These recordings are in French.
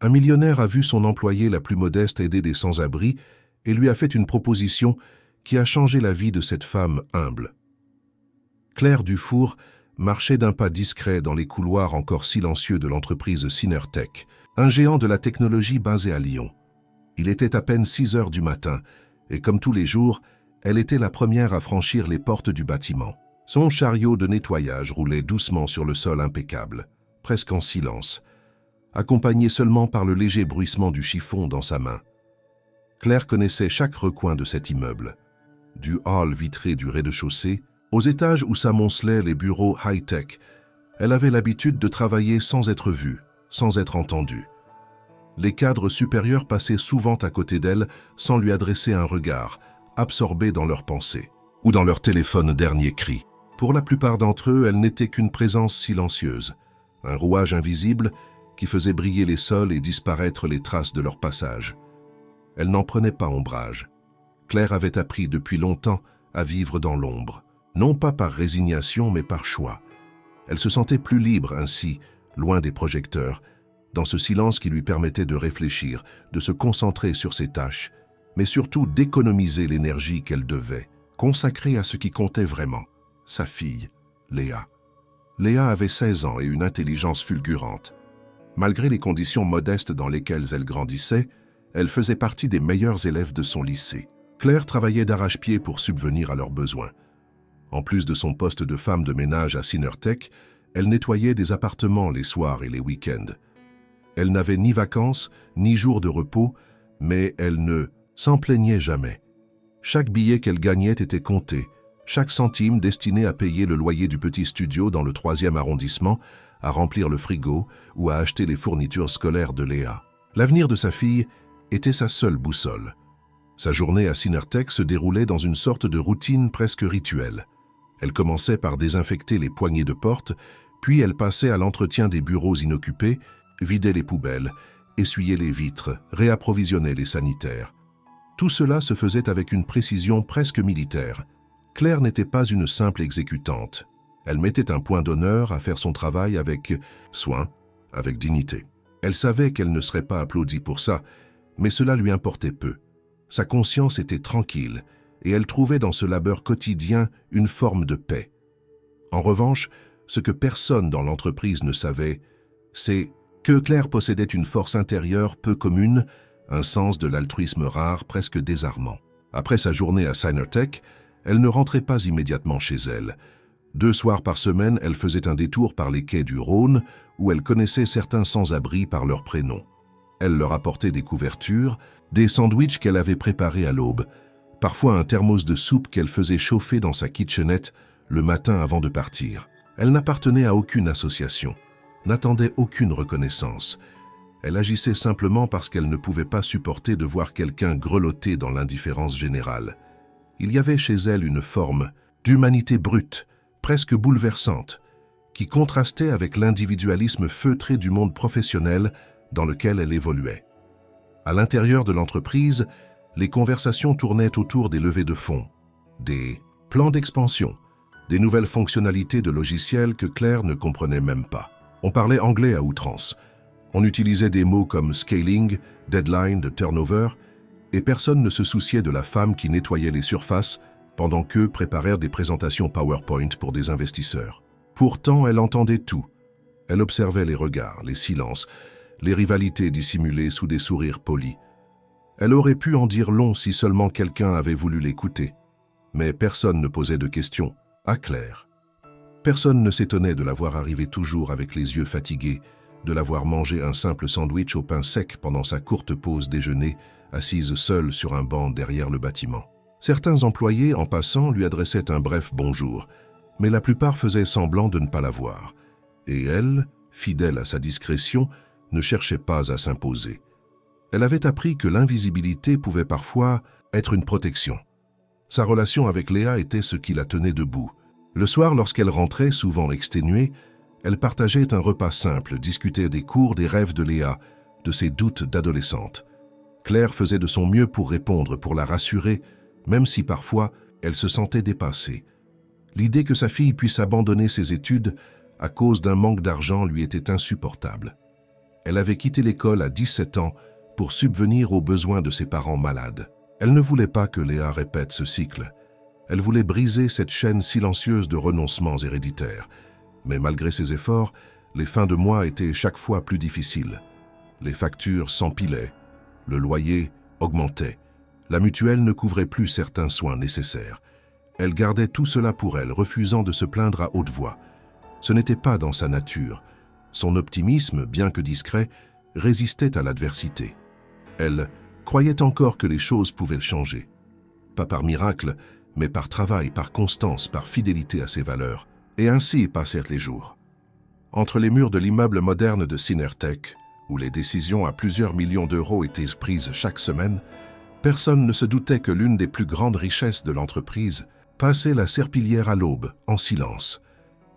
Un millionnaire a vu son employée la plus modeste aider des sans-abri et lui a fait une proposition qui a changé la vie de cette femme humble. Claire Dufour marchait d'un pas discret dans les couloirs encore silencieux de l'entreprise Synertech, un géant de la technologie basé à Lyon. Il était à peine 6 heures du matin, et comme tous les jours, elle était la première à franchir les portes du bâtiment. Son chariot de nettoyage roulait doucement sur le sol impeccable, presque en silence, accompagné seulement par le léger bruissement du chiffon dans sa main. Claire connaissait chaque recoin de cet immeuble, du hall vitré du rez-de-chaussée aux étages où s'amoncelaient les bureaux high-tech. Elle avait l'habitude de travailler sans être vue, sans être entendue. Les cadres supérieurs passaient souvent à côté d'elle sans lui adresser un regard, absorbés dans leurs pensées ou dans leur téléphone dernier cri. Pour la plupart d'entre eux, elle n'était qu'une présence silencieuse, un rouage invisible qui faisait briller les sols et disparaître les traces de leur passage. Elle n'en prenait pas ombrage. Claire avait appris depuis longtemps à vivre dans l'ombre, non pas par résignation mais par choix. Elle se sentait plus libre ainsi, loin des projecteurs, dans ce silence qui lui permettait de réfléchir, de se concentrer sur ses tâches, mais surtout d'économiser l'énergie qu'elle devait, consacrer à ce qui comptait vraiment, sa fille, Léa. Léa avait 16 ans et une intelligence fulgurante. Malgré les conditions modestes dans lesquelles elle grandissait, elle faisait partie des meilleurs élèves de son lycée. Claire travaillait d'arrache-pied pour subvenir à leurs besoins. En plus de son poste de femme de ménage à Synertech, elle nettoyait des appartements les soirs et les week-ends. Elle n'avait ni vacances, ni jours de repos, mais elle ne s'en plaignait jamais. Chaque billet qu'elle gagnait était compté, chaque centime destiné à payer le loyer du petit studio dans le 3e arrondissement, à remplir le frigo ou à acheter les fournitures scolaires de Léa. L'avenir de sa fille était sa seule boussole. Sa journée à Synertech se déroulait dans une sorte de routine presque rituelle. Elle commençait par désinfecter les poignées de porte, puis elle passait à l'entretien des bureaux inoccupés, vidait les poubelles, essuyait les vitres, réapprovisionnait les sanitaires. Tout cela se faisait avec une précision presque militaire. Claire n'était pas une simple exécutante. Elle mettait un point d'honneur à faire son travail avec soin, avec dignité. Elle savait qu'elle ne serait pas applaudie pour ça, mais cela lui importait peu. Sa conscience était tranquille, et elle trouvait dans ce labeur quotidien une forme de paix. En revanche, ce que personne dans l'entreprise ne savait, c'est que Claire possédait une force intérieure peu commune, un sens de l'altruisme rare, presque désarmant. Après sa journée à Synertech, elle ne rentrait pas immédiatement chez elle. 2 soirs par semaine, elle faisait un détour par les quais du Rhône, où elle connaissait certains sans-abri par leur prénom. Elle leur apportait des couvertures, des sandwichs qu'elle avait préparés à l'aube, parfois un thermos de soupe qu'elle faisait chauffer dans sa kitchenette le matin avant de partir. Elle n'appartenait à aucune association, n'attendait aucune reconnaissance. Elle agissait simplement parce qu'elle ne pouvait pas supporter de voir quelqu'un grelotter dans l'indifférence générale. Il y avait chez elle une forme d'humanité brute, presque bouleversante, qui contrastait avec l'individualisme feutré du monde professionnel dans lequel elle évoluait. À l'intérieur de l'entreprise, les conversations tournaient autour des levées de fonds, des plans d'expansion, des nouvelles fonctionnalités de logiciels que Claire ne comprenait même pas. On parlait anglais à outrance. On utilisait des mots comme scaling, deadline, turnover, et personne ne se souciait de la femme qui nettoyait les surfaces pendant qu'eux préparèrent des présentations PowerPoint pour des investisseurs. Pourtant, elle entendait tout. Elle observait les regards, les silences, les rivalités dissimulées sous des sourires polis. Elle aurait pu en dire long si seulement quelqu'un avait voulu l'écouter. Mais personne ne posait de questions, à Claire. Personne ne s'étonnait de la voir arriver toujours avec les yeux fatigués, de la voir manger un simple sandwich au pain sec pendant sa courte pause déjeuner, assise seule sur un banc derrière le bâtiment. Certains employés, en passant, lui adressaient un bref bonjour, mais la plupart faisaient semblant de ne pas la voir. Et elle, fidèle à sa discrétion, ne cherchait pas à s'imposer. Elle avait appris que l'invisibilité pouvait parfois être une protection. Sa relation avec Léa était ce qui la tenait debout. Le soir, lorsqu'elle rentrait, souvent exténuée, elle partageait un repas simple, discutait des cours, des rêves de Léa, de ses doutes d'adolescente. Claire faisait de son mieux pour répondre, pour la rassurer, même si parfois elle se sentait dépassée. L'idée que sa fille puisse abandonner ses études à cause d'un manque d'argent lui était insupportable. Elle avait quitté l'école à 17 ans pour subvenir aux besoins de ses parents malades. Elle ne voulait pas que Léa répète ce cycle. Elle voulait briser cette chaîne silencieuse de renoncements héréditaires. Mais malgré ses efforts, les fins de mois étaient chaque fois plus difficiles. Les factures s'empilaient, le loyer augmentait, la mutuelle ne couvrait plus certains soins nécessaires. Elle gardait tout cela pour elle, refusant de se plaindre à haute voix. Ce n'était pas dans sa nature. Son optimisme, bien que discret, résistait à l'adversité. Elle croyait encore que les choses pouvaient changer. Pas par miracle, mais par travail, par constance, par fidélité à ses valeurs. Et ainsi passèrent les jours. Entre les murs de l'immeuble moderne de Synertech, où les décisions à plusieurs millions d'euros étaient prises chaque semaine, personne ne se doutait que l'une des plus grandes richesses de l'entreprise passait la serpillière à l'aube, en silence.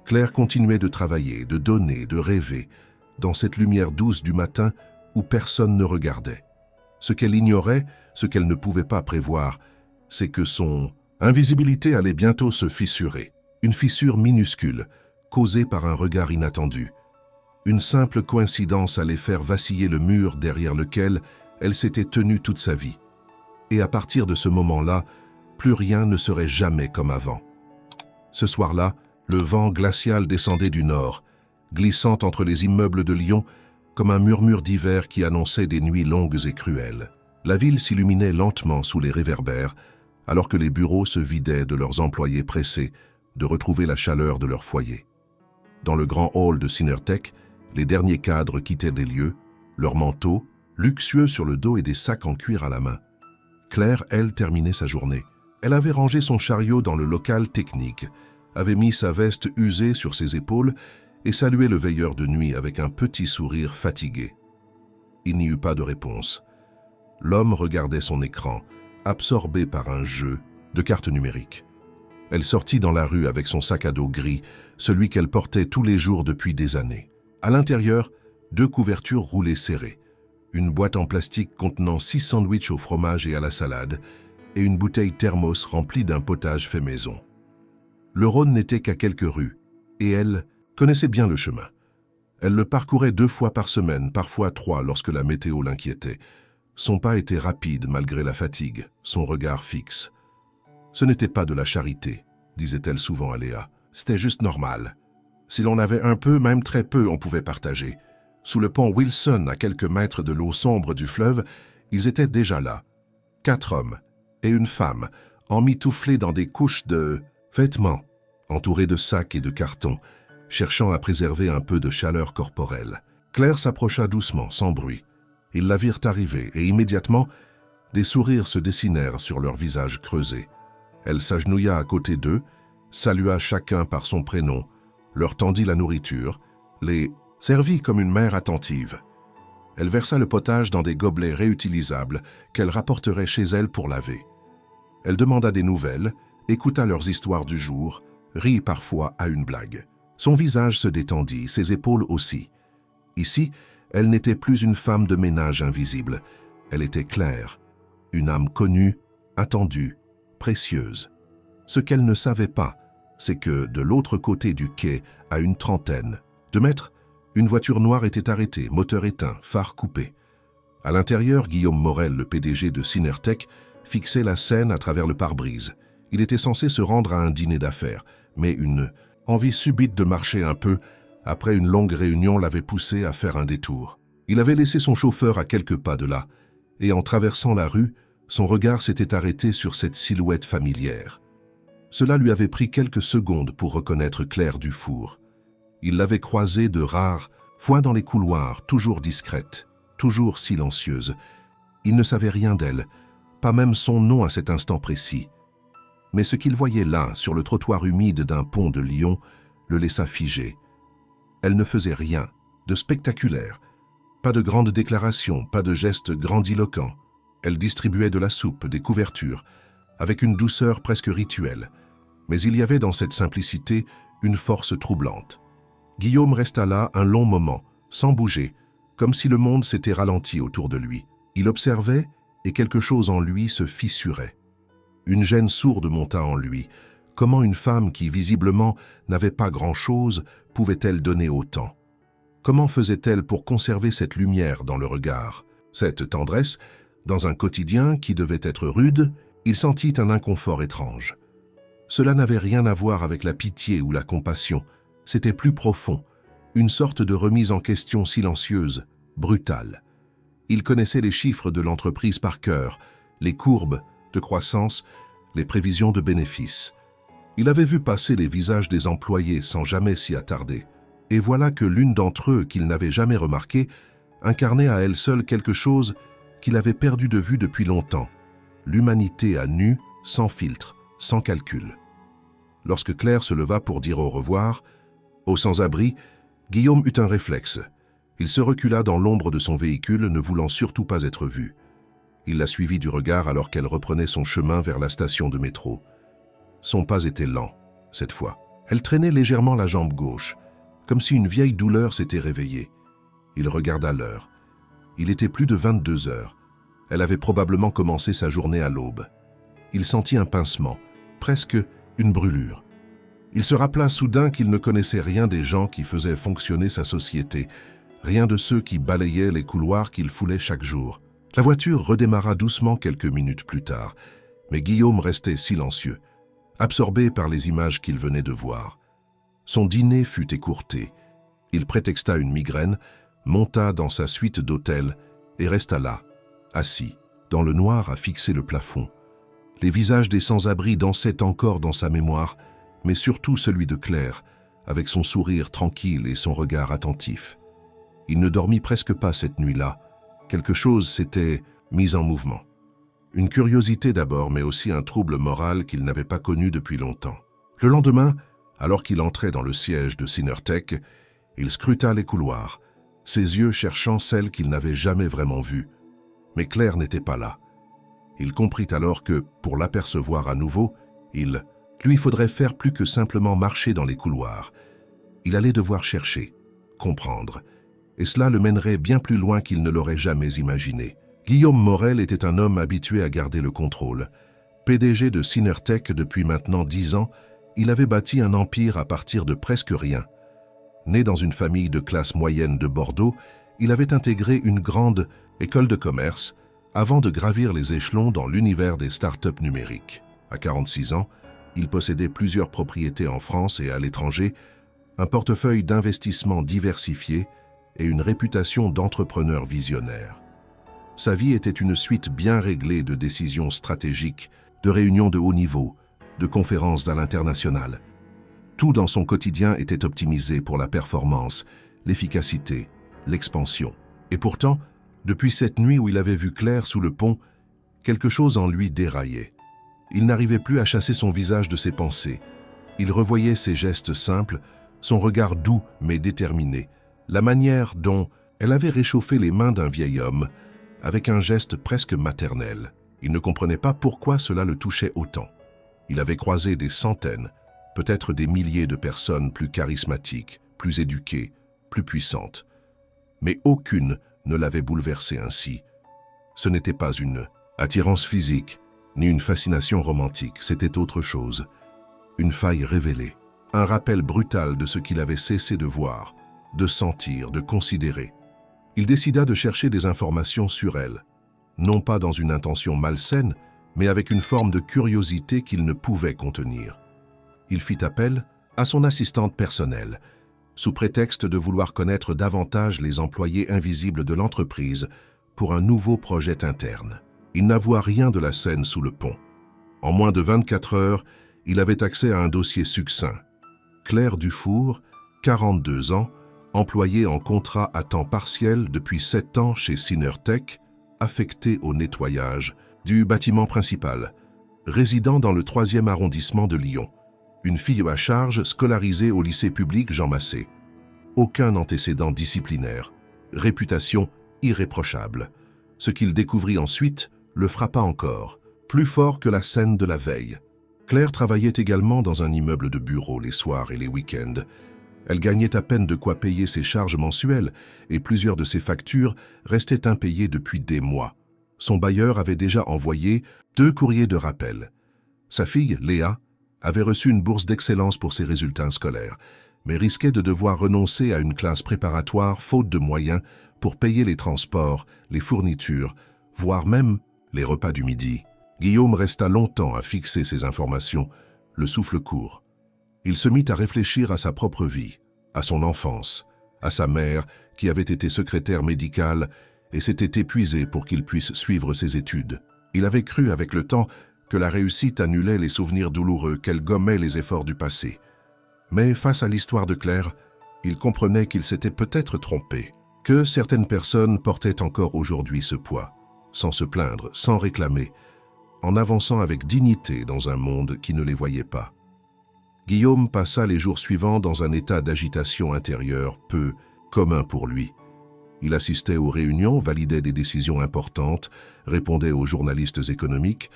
Claire continuait de travailler, de donner, de rêver, dans cette lumière douce du matin où personne ne regardait. Ce qu'elle ignorait, ce qu'elle ne pouvait pas prévoir, c'est que son invisibilité allait bientôt se fissurer. Une fissure minuscule, causée par un regard inattendu. Une simple coïncidence allait faire vaciller le mur derrière lequel elle s'était tenue toute sa vie. Et à partir de ce moment-là, plus rien ne serait jamais comme avant. Ce soir-là, le vent glacial descendait du nord, glissant entre les immeubles de Lyon comme un murmure d'hiver qui annonçait des nuits longues et cruelles. La ville s'illuminait lentement sous les réverbères, alors que les bureaux se vidaient de leurs employés pressés de retrouver la chaleur de leur foyer. Dans le grand hall de Synertech, les derniers cadres quittaient les lieux, leurs manteaux, luxueux sur le dos et des sacs en cuir à la main. Claire, elle, terminait sa journée. Elle avait rangé son chariot dans le local technique, avait mis sa veste usée sur ses épaules et salué le veilleur de nuit avec un petit sourire fatigué. Il n'y eut pas de réponse. L'homme regardait son écran, absorbé par un jeu de cartes numériques. Elle sortit dans la rue avec son sac à dos gris, celui qu'elle portait tous les jours depuis des années. À l'intérieur, 2 couvertures roulées serrées, une boîte en plastique contenant 6 sandwichs au fromage et à la salade, et une bouteille thermos remplie d'un potage fait maison. Le Rhône n'était qu'à quelques rues, et elle connaissait bien le chemin. Elle le parcourait 2 fois par semaine, parfois 3 lorsque la météo l'inquiétait. Son pas était rapide malgré la fatigue, son regard fixe. Ce n'était pas de la charité, disait-elle souvent à Léa. C'était juste normal. Si l'on avait un peu, même très peu, on pouvait partager. Sous le pont Wilson, à quelques mètres de l'eau sombre du fleuve, ils étaient déjà là. 4 hommes et une femme, emmitouflés dans des couches de vêtements, entourés de sacs et de cartons, cherchant à préserver un peu de chaleur corporelle. Claire s'approcha doucement, sans bruit. Ils la virent arriver et immédiatement, des sourires se dessinèrent sur leurs visages creusés. Elle s'agenouilla à côté d'eux, salua chacun par son prénom, leur tendit la nourriture, les servit comme une mère attentive. Elle versa le potage dans des gobelets réutilisables qu'elle rapporterait chez elle pour laver. Elle demanda des nouvelles, écouta leurs histoires du jour, rit parfois à une blague. Son visage se détendit, ses épaules aussi. Ici, elle n'était plus une femme de ménage invisible. Elle était Claire, une âme connue, attendue, précieuse. Ce qu'elle ne savait pas, c'est que de l'autre côté du quai, à une trentaine de mètres, une voiture noire était arrêtée, moteur éteint, phare coupé. À l'intérieur, Guillaume Morel, le PDG de Synertech, fixait la scène à travers le pare-brise. Il était censé se rendre à un dîner d'affaires, mais une envie subite de marcher un peu, après une longue réunion, l'avait poussé à faire un détour. Il avait laissé son chauffeur à quelques pas de là, et en traversant la rue, son regard s'était arrêté sur cette silhouette familière. Cela lui avait pris quelques secondes pour reconnaître Claire Dufour. Il l'avait croisée de rares fois dans les couloirs, toujours discrète, toujours silencieuse. Il ne savait rien d'elle, pas même son nom à cet instant précis. Mais ce qu'il voyait là, sur le trottoir humide d'un pont de Lyon, le laissa figé. Elle ne faisait rien de spectaculaire, pas de grandes déclarations, pas de gestes grandiloquents. Elle distribuait de la soupe, des couvertures, avec une douceur presque rituelle. Mais il y avait dans cette simplicité une force troublante. Guillaume resta là un long moment, sans bouger, comme si le monde s'était ralenti autour de lui. Il observait et quelque chose en lui se fissurait. Une gêne sourde monta en lui. Comment une femme qui, visiblement, n'avait pas grand-chose, pouvait-elle donner autant? Comment faisait-elle pour conserver cette lumière dans le regard, cette tendresse, dans un quotidien qui devait être rude? Il sentit un inconfort étrange. Cela n'avait rien à voir avec la pitié ou la compassion, c'était plus profond, une sorte de remise en question silencieuse, brutale. Il connaissait les chiffres de l'entreprise par cœur, les courbes de croissance, les prévisions de bénéfices. Il avait vu passer les visages des employés sans jamais s'y attarder. Et voilà que l'une d'entre eux, qu'il n'avait jamais remarqué, incarnait à elle seule quelque chose qu'il avait perdu de vue depuis longtemps. L'humanité à nu, sans filtre, sans calcul. Lorsque Claire se leva pour dire au revoir, au sans-abri, Guillaume eut un réflexe. Il se recula dans l'ombre de son véhicule, ne voulant surtout pas être vu. Il la suivit du regard alors qu'elle reprenait son chemin vers la station de métro. Son pas était lent, cette fois. Elle traînait légèrement la jambe gauche, comme si une vieille douleur s'était réveillée. Il regarda l'heure. Il était plus de 22 heures. Elle avait probablement commencé sa journée à l'aube. Il sentit un pincement, presque une brûlure. Il se rappela soudain qu'il ne connaissait rien des gens qui faisaient fonctionner sa société, rien de ceux qui balayaient les couloirs qu'il foulait chaque jour. La voiture redémarra doucement quelques minutes plus tard, mais Guillaume restait silencieux, absorbé par les images qu'il venait de voir. Son dîner fut écourté. Il prétexta une migraine, monta dans sa suite d'hôtel et resta là, assis, dans le noir à fixer le plafond. Les visages des sans-abri dansaient encore dans sa mémoire, mais surtout celui de Claire, avec son sourire tranquille et son regard attentif. Il ne dormit presque pas cette nuit-là. Quelque chose s'était mis en mouvement. Une curiosité d'abord, mais aussi un trouble moral qu'il n'avait pas connu depuis longtemps. Le lendemain, alors qu'il entrait dans le siège de Synertech, il scruta les couloirs, ses yeux cherchant celle qu'il n'avait jamais vraiment vue. Mais Claire n'était pas là. Il comprit alors que, pour l'apercevoir à nouveau, lui faudrait faire plus que simplement marcher dans les couloirs. Il allait devoir chercher, comprendre, et cela le mènerait bien plus loin qu'il ne l'aurait jamais imaginé. Guillaume Morel était un homme habitué à garder le contrôle. PDG de Synertech depuis maintenant 10 ans, il avait bâti un empire à partir de presque rien. Né dans une famille de classe moyenne de Bordeaux, il avait intégré une grande école de commerce avant de gravir les échelons dans l'univers des startups numériques. À 46 ans, il possédait plusieurs propriétés en France et à l'étranger, un portefeuille d'investissements diversifié et une réputation d'entrepreneur visionnaire. Sa vie était une suite bien réglée de décisions stratégiques, de réunions de haut niveau, de conférences à l'international. Tout dans son quotidien était optimisé pour la performance, l'efficacité, l'expansion. Et pourtant, depuis cette nuit où il avait vu Claire sous le pont, quelque chose en lui déraillait. Il n'arrivait plus à chasser son visage de ses pensées. Il revoyait ses gestes simples, son regard doux mais déterminé, la manière dont elle avait réchauffé les mains d'un vieil homme, avec un geste presque maternel. Il ne comprenait pas pourquoi cela le touchait autant. Il avait croisé des centaines, peut-être des milliers de personnes plus charismatiques, plus éduquées, plus puissantes. Mais aucune ne l'avait bouleversé ainsi. Ce n'était pas une attirance physique, ni une fascination romantique, c'était autre chose. Une faille révélée, un rappel brutal de ce qu'il avait cessé de voir, de sentir, de considérer. Il décida de chercher des informations sur elle, non pas dans une intention malsaine, mais avec une forme de curiosité qu'il ne pouvait contenir. Il fit appel à son assistante personnelle, sous prétexte de vouloir connaître davantage les employés invisibles de l'entreprise pour un nouveau projet interne. Il n'avoua rien de la scène sous le pont. En moins de 24 heures, il avait accès à un dossier succinct. Claire Dufour, 42 ans, employée en contrat à temps partiel depuis 7 ans chez Synertech, affectée au nettoyage du bâtiment principal, résidant dans le 3e arrondissement de Lyon. Une fille à charge scolarisée au lycée public Jean Massé. Aucun antécédent disciplinaire, réputation irréprochable. Ce qu'il découvrit ensuite le frappa encore, plus fort que la scène de la veille. Claire travaillait également dans un immeuble de bureau les soirs et les week-ends. Elle gagnait à peine de quoi payer ses charges mensuelles et plusieurs de ses factures restaient impayées depuis des mois. Son bailleur avait déjà envoyé 2 courriers de rappel. Sa fille, Léa, avait reçu une bourse d'excellence pour ses résultats scolaires, mais risquait de devoir renoncer à une classe préparatoire faute de moyens pour payer les transports, les fournitures, voire même les repas du midi. Guillaume resta longtemps à fixer ces informations, le souffle court. Il se mit à réfléchir à sa propre vie, à son enfance, à sa mère qui avait été secrétaire médicale et s'était épuisée pour qu'il puisse suivre ses études. Il avait cru avec le temps que la réussite annulait les souvenirs douloureux, qu'elle gommait les efforts du passé. Mais face à l'histoire de Claire, il comprenait qu'il s'était peut-être trompé, que certaines personnes portaient encore aujourd'hui ce poids, sans se plaindre, sans réclamer, en avançant avec dignité dans un monde qui ne les voyait pas. Guillaume passa les jours suivants dans un état d'agitation intérieure peu commun pour lui. Il assistait aux réunions, validait des décisions importantes, répondait aux journalistes économiques,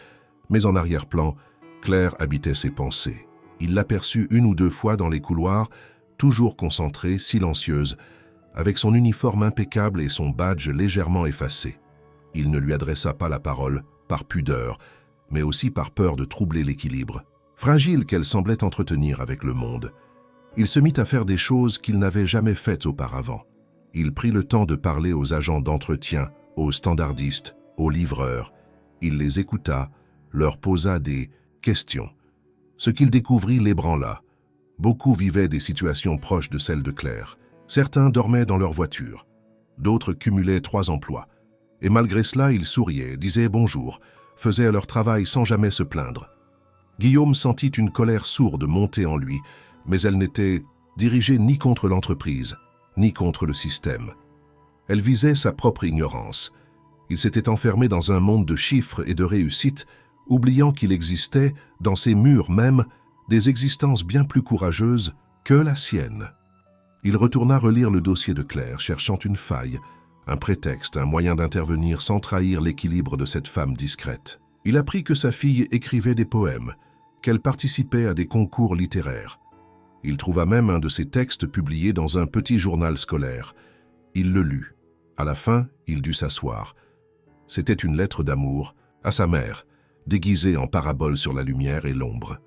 mais en arrière-plan, Claire habitait ses pensées. Il l'aperçut une ou deux fois dans les couloirs, toujours concentrée, silencieuse, avec son uniforme impeccable et son badge légèrement effacé. Il ne lui adressa pas la parole, par pudeur, mais aussi par peur de troubler l'équilibre, fragile qu'elle semblait entretenir avec le monde. Il se mit à faire des choses qu'il n'avait jamais faites auparavant. Il prit le temps de parler aux agents d'entretien, aux standardistes, aux livreurs. Il les écouta, leur posa des questions. Ce qu'il découvrit l'ébranla. Beaucoup vivaient des situations proches de celles de Claire. Certains dormaient dans leur voiture. D'autres cumulaient 3 emplois. Et malgré cela, ils souriaient, disaient bonjour, faisaient leur travail sans jamais se plaindre. Guillaume sentit une colère sourde monter en lui, mais elle n'était dirigée ni contre l'entreprise, ni contre le système. Elle visait sa propre ignorance. Il s'était enfermé dans un monde de chiffres et de réussite, oubliant qu'il existait, dans ses murs même, des existences bien plus courageuses que la sienne. Il retourna relire le dossier de Claire, cherchant une faille, un prétexte, un moyen d'intervenir sans trahir l'équilibre de cette femme discrète. Il apprit que sa fille écrivait des poèmes, qu'elle participait à des concours littéraires. Il trouva même un de ses textes publiés dans un petit journal scolaire. Il le lut. À la fin, il dut s'asseoir. C'était une lettre d'amour à sa mère, déguisée en parabole sur la lumière et l'ombre.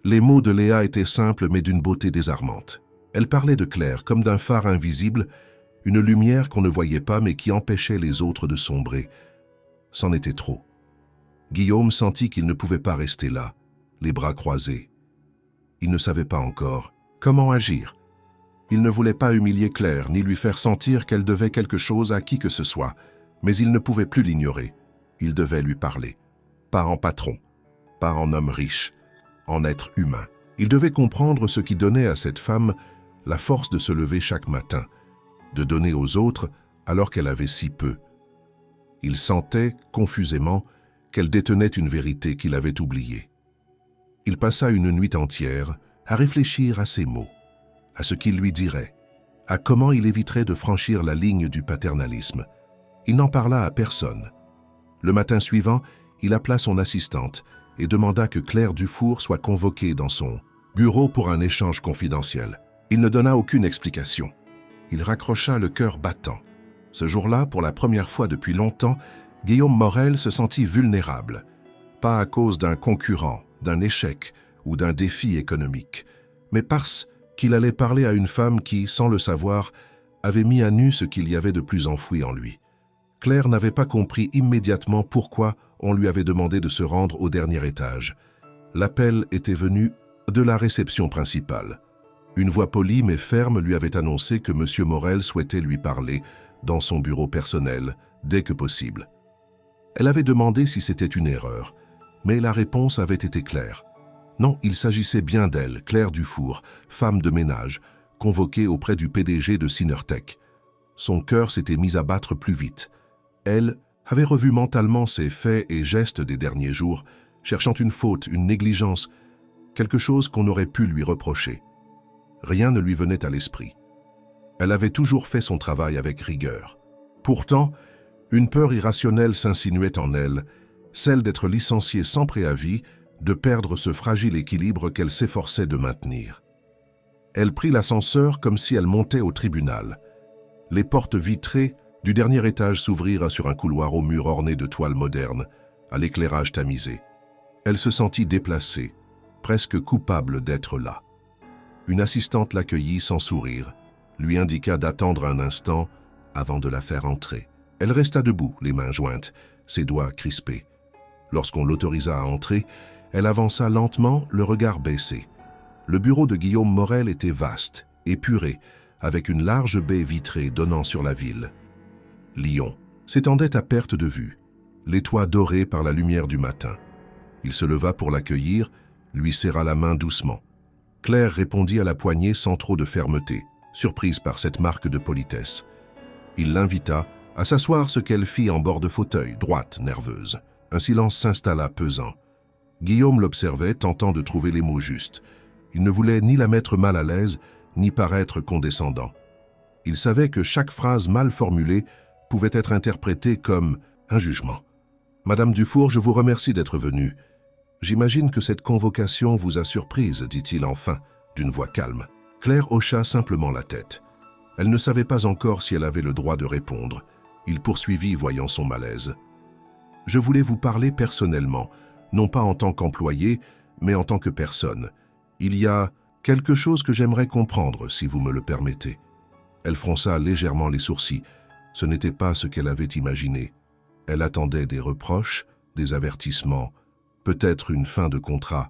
Les mots de Léa étaient simples mais d'une beauté désarmante. Elle parlait de Claire comme d'un phare invisible, une lumière qu'on ne voyait pas mais qui empêchait les autres de sombrer. C'en était trop. Guillaume sentit qu'il ne pouvait pas rester là, les bras croisés. Il ne savait pas encore comment agir. Il ne voulait pas humilier Claire ni lui faire sentir qu'elle devait quelque chose à qui que ce soit, mais il ne pouvait plus l'ignorer. Il devait lui parler. Pas en patron, pas en homme riche, en être humain. Il devait comprendre ce qui donnait à cette femme la force de se lever chaque matin, de donner aux autres alors qu'elle avait si peu. Il sentait, confusément, qu'elle détenait une vérité qu'il avait oubliée. Il passa une nuit entière à réfléchir à ses mots, à ce qu'il lui dirait, à comment il éviterait de franchir la ligne du paternalisme. Il n'en parla à personne. Le matin suivant, il appela son assistante et demanda que Claire Dufour soit convoquée dans son bureau pour un échange confidentiel. Il ne donna aucune explication. Il raccrocha le cœur battant. Ce jour-là, pour la première fois depuis longtemps, Guillaume Morel se sentit vulnérable. Pas à cause d'un concurrent, d'un échec ou d'un défi économique, mais parce qu'il allait parler à une femme qui, sans le savoir, avait mis à nu ce qu'il y avait de plus enfoui en lui. Claire n'avait pas compris immédiatement pourquoi on lui avait demandé de se rendre au dernier étage. L'appel était venu de la réception principale. Une voix polie mais ferme lui avait annoncé que M. Morel souhaitait lui parler dans son bureau personnel, dès que possible. Elle avait demandé si c'était une erreur, mais la réponse avait été claire. Non, il s'agissait bien d'elle, Claire Dufour, femme de ménage, convoquée auprès du PDG de Synertech. Son cœur s'était mis à battre plus vite. Elle avait revu mentalement ses faits et gestes des derniers jours, cherchant une faute, une négligence, quelque chose qu'on aurait pu lui reprocher. Rien ne lui venait à l'esprit. Elle avait toujours fait son travail avec rigueur. Pourtant, une peur irrationnelle s'insinuait en elle, celle d'être licenciée sans préavis, de perdre ce fragile équilibre qu'elle s'efforçait de maintenir. Elle prit l'ascenseur comme si elle montait au tribunal. Les portes vitrées du dernier étage s'ouvrirent sur un couloir aux murs ornés de toiles modernes, à l'éclairage tamisé. Elle se sentit déplacée, presque coupable d'être là. Une assistante l'accueillit sans sourire, lui indiqua d'attendre un instant avant de la faire entrer. Elle resta debout, les mains jointes, ses doigts crispés. Lorsqu'on l'autorisa à entrer, elle avança lentement, le regard baissé. Le bureau de Guillaume Morel était vaste, épuré, avec une large baie vitrée donnant sur la ville. Lyon s'étendait à perte de vue, les toits dorés par la lumière du matin. Il se leva pour l'accueillir, lui serra la main doucement. Claire répondit à la poignée sans trop de fermeté, surprise par cette marque de politesse. Il l'invita à s'asseoir, ce qu'elle fit en bord de fauteuil, droite, nerveuse. Un silence s'installa pesant. Guillaume l'observait, tentant de trouver les mots justes. Il ne voulait ni la mettre mal à l'aise, ni paraître condescendant. Il savait que chaque phrase mal formulée pouvait être interprétée comme un jugement. « Madame Dufour, je vous remercie d'être venue. J'imagine que cette convocation vous a surprise, dit-il enfin, d'une voix calme. Claire hocha simplement la tête. Elle ne savait pas encore si elle avait le droit de répondre. Il poursuivit, voyant son malaise. « Je voulais vous parler personnellement, non pas en tant qu'employé, mais en tant que personne. Il y a quelque chose que j'aimerais comprendre, si vous me le permettez. » Elle fronça légèrement les sourcils. Ce n'était pas ce qu'elle avait imaginé. Elle attendait des reproches, des avertissements, peut-être une fin de contrat.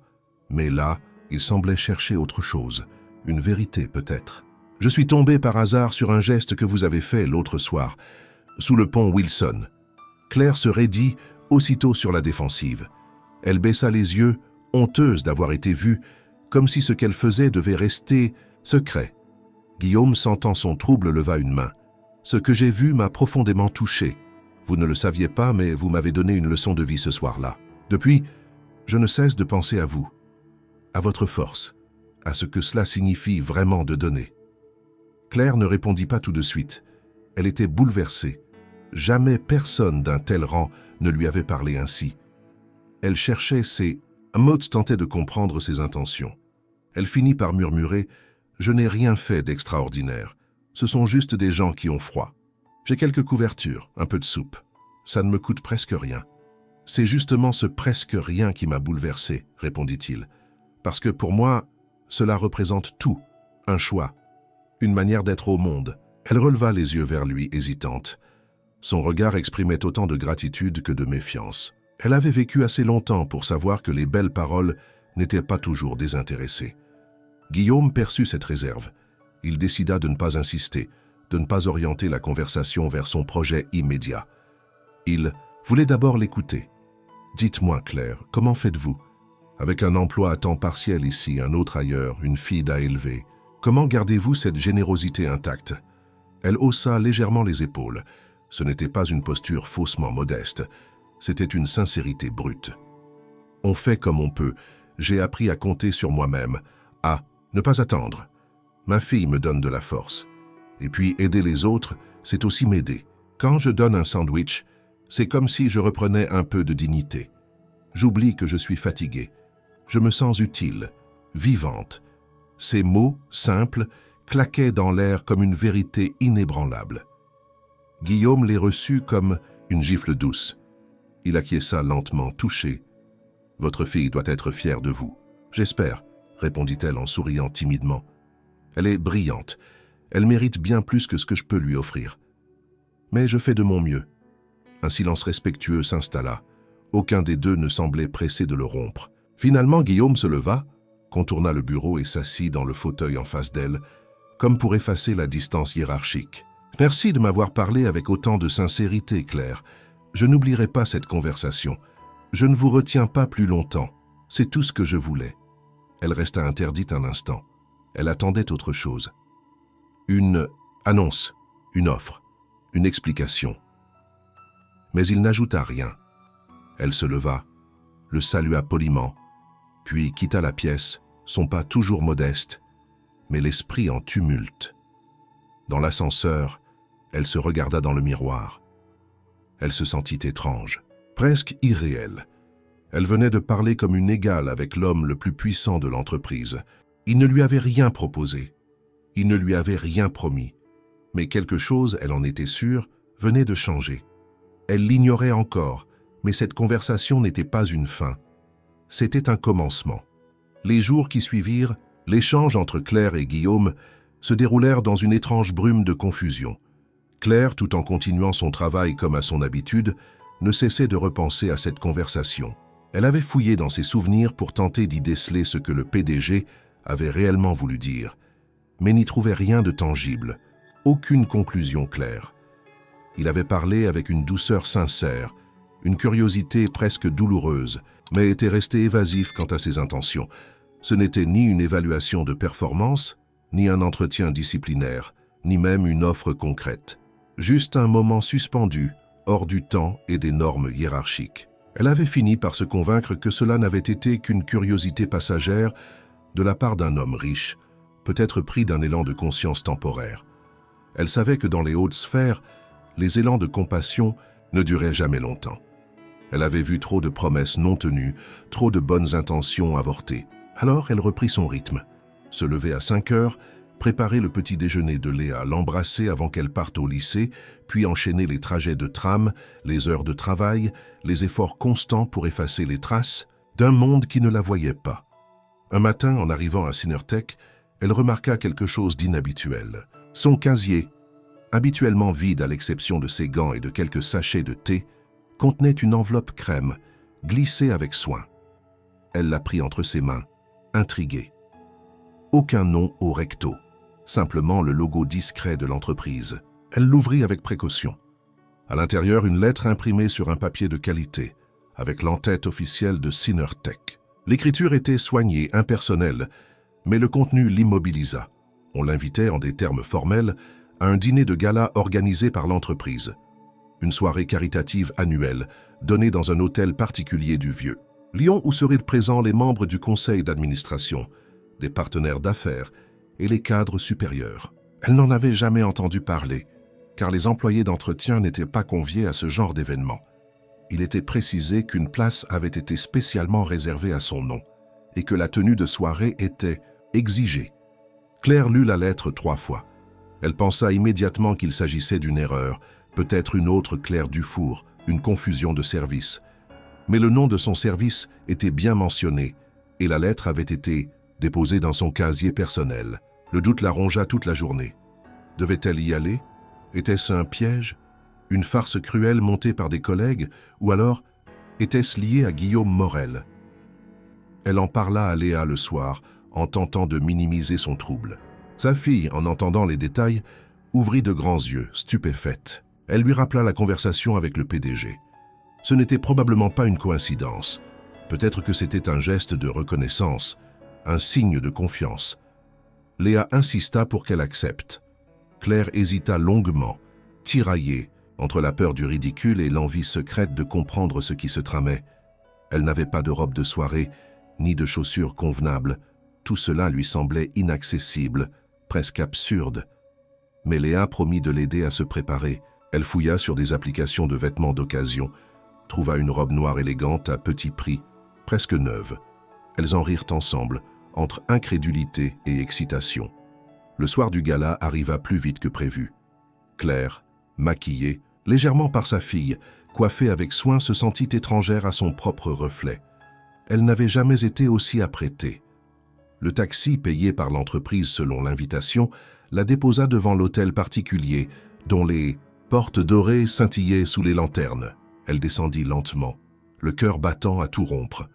Mais là, il semblait chercher autre chose, une vérité peut-être. « Je suis tombé par hasard sur un geste que vous avez fait l'autre soir, sous le pont Wilson. » Claire se raidit aussitôt sur la défensive. Elle baissa les yeux, honteuse d'avoir été vue, comme si ce qu'elle faisait devait rester secret. Guillaume, sentant son trouble, leva une main. « Ce que j'ai vu m'a profondément touché. Vous ne le saviez pas, mais vous m'avez donné une leçon de vie ce soir-là. Depuis, je ne cesse de penser à vous, à votre force, à ce que cela signifie vraiment de donner. » Claire ne répondit pas tout de suite. Elle était bouleversée. Jamais personne d'un tel rang ne lui avait parlé ainsi. Elle cherchait ses... Maud tentait de comprendre ses intentions. Elle finit par murmurer « Je n'ai rien fait d'extraordinaire. Ce sont juste des gens qui ont froid. J'ai quelques couvertures, un peu de soupe. Ça ne me coûte presque rien. » « C'est justement ce presque rien qui m'a bouleversé, répondit-il. Parce que pour moi, cela représente tout, un choix, une manière d'être au monde. Elle releva les yeux vers lui, hésitante. Son regard exprimait autant de gratitude que de méfiance. Elle avait vécu assez longtemps pour savoir que les belles paroles n'étaient pas toujours désintéressées. Guillaume perçut cette réserve. Il décida de ne pas insister, de ne pas orienter la conversation vers son projet immédiat. Il voulait d'abord l'écouter. « Dites-moi, Claire, comment faites-vous? Avec un emploi à temps partiel ici, un autre ailleurs, une fille à élever, comment gardez-vous cette générosité intacte ?» Elle haussa légèrement les épaules. Ce n'était pas une posture faussement modeste, c'était une sincérité brute. « On fait comme on peut. J'ai appris à compter sur moi-même, à ne pas attendre. Ma fille me donne de la force. Et puis aider les autres, c'est aussi m'aider. Quand je donne un sandwich, c'est comme si je reprenais un peu de dignité. J'oublie que je suis fatiguée. Je me sens utile, vivante. » Ces mots, simples, claquaient dans l'air comme une vérité inébranlable. Guillaume les reçut comme une gifle douce. Il acquiesça lentement, touché. « Votre fille doit être fière de vous. »« J'espère, » répondit-elle en souriant timidement. « Elle est brillante. Elle mérite bien plus que ce que je peux lui offrir. Mais je fais de mon mieux. » Un silence respectueux s'installa. Aucun des deux ne semblait pressé de le rompre. Finalement, Guillaume se leva, contourna le bureau et s'assit dans le fauteuil en face d'elle, comme pour effacer la distance hiérarchique. « Merci de m'avoir parlé avec autant de sincérité, Claire. Je n'oublierai pas cette conversation. Je ne vous retiens pas plus longtemps. C'est tout ce que je voulais. » Elle resta interdite un instant. Elle attendait autre chose. Une annonce, une offre, une explication. Mais il n'ajouta rien. Elle se leva, le salua poliment, puis quitta la pièce, son pas toujours modeste, mais l'esprit en tumulte. Dans l'ascenseur, elle se regarda dans le miroir. Elle se sentit étrange, presque irréelle. Elle venait de parler comme une égale avec l'homme le plus puissant de l'entreprise. Il ne lui avait rien proposé. Il ne lui avait rien promis. Mais quelque chose, elle en était sûre, venait de changer. Elle l'ignorait encore, mais cette conversation n'était pas une fin. C'était un commencement. Les jours qui suivirent L'échange entre Claire et Guillaume se déroulèrent dans une étrange brume de confusion. Claire, tout en continuant son travail comme à son habitude, ne cessait de repenser à cette conversation. Elle avait fouillé dans ses souvenirs pour tenter d'y déceler ce que le PDG avait réellement voulu dire, mais n'y trouvait rien de tangible, aucune conclusion claire. Il avait parlé avec une douceur sincère, une curiosité presque douloureuse, mais était resté évasif quant à ses intentions. Ce n'était ni une évaluation de performance, ni un entretien disciplinaire, ni même une offre concrète. Juste un moment suspendu, hors du temps et des normes hiérarchiques. Elle avait fini par se convaincre que cela n'avait été qu'une curiosité passagère de la part d'un homme riche, peut-être pris d'un élan de conscience temporaire. Elle savait que dans les hautes sphères, les élans de compassion ne duraient jamais longtemps. Elle avait vu trop de promesses non tenues, trop de bonnes intentions avortées. Alors elle reprit son rythme, se lever à 5 heures, préparer le petit déjeuner de Léa, l'embrasser avant qu'elle parte au lycée, puis enchaîner les trajets de tram, les heures de travail, les efforts constants pour effacer les traces d'un monde qui ne la voyait pas. Un matin, en arrivant à Synertech, elle remarqua quelque chose d'inhabituel. Son casier, habituellement vide à l'exception de ses gants et de quelques sachets de thé, contenait une enveloppe crème, glissée avec soin. Elle la prit entre ses mains, intriguée. Aucun nom au recto, simplement le logo discret de l'entreprise. Elle l'ouvrit avec précaution. À l'intérieur, une lettre imprimée sur un papier de qualité, avec l'entête officielle de Synertech. L'écriture était soignée, impersonnelle, mais le contenu l'immobilisa. On l'invitait, en des termes formels, à un dîner de gala organisé par l'entreprise. Une soirée caritative annuelle, donnée dans un hôtel particulier du Vieux. Lyon où seraient présents les membres du conseil d'administration, des partenaires d'affaires et les cadres supérieurs. Elle n'en avait jamais entendu parler, car les employés d'entretien n'étaient pas conviés à ce genre d'événement. Il était précisé qu'une place avait été spécialement réservée à son nom et que la tenue de soirée était exigée. Claire lut la lettre 3 fois. Elle pensa immédiatement qu'il s'agissait d'une erreur, peut-être une autre Claire Dufour, une confusion de service. Mais le nom de son service était bien mentionné et la lettre avait été déposée dans son casier personnel. Le doute la rongea toute la journée. Devait-elle y aller? Était-ce un piège? Une farce cruelle montée par des collègues? Ou alors, était-ce lié à Guillaume Morel? Elle en parla à Léa le soir, en tentant de minimiser son trouble. Sa fille, en entendant les détails, ouvrit de grands yeux, stupéfaite. Elle lui rappela la conversation avec le PDG. Ce n'était probablement pas une coïncidence. Peut-être que c'était un geste de reconnaissance, un signe de confiance. Léa insista pour qu'elle accepte. Claire hésita longuement, tiraillée entre la peur du ridicule et l'envie secrète de comprendre ce qui se tramait. Elle n'avait pas de robe de soirée, ni de chaussures convenables. Tout cela lui semblait inaccessible, presque absurde. Mais Léa promit de l'aider à se préparer. Elle fouilla sur des applications de vêtements d'occasion, trouva une robe noire élégante à petit prix, presque neuve. Elles en rirent ensemble, entre incrédulité et excitation. Le soir du gala arriva plus vite que prévu. Claire, maquillée, légèrement par sa fille, coiffée avec soin, se sentit étrangère à son propre reflet. Elle n'avait jamais été aussi apprêtée. Le taxi, payé par l'entreprise selon l'invitation, la déposa devant l'hôtel particulier, dont les portes dorées scintillaient sous les lanternes. Elle descendit lentement, le cœur battant à tout rompre.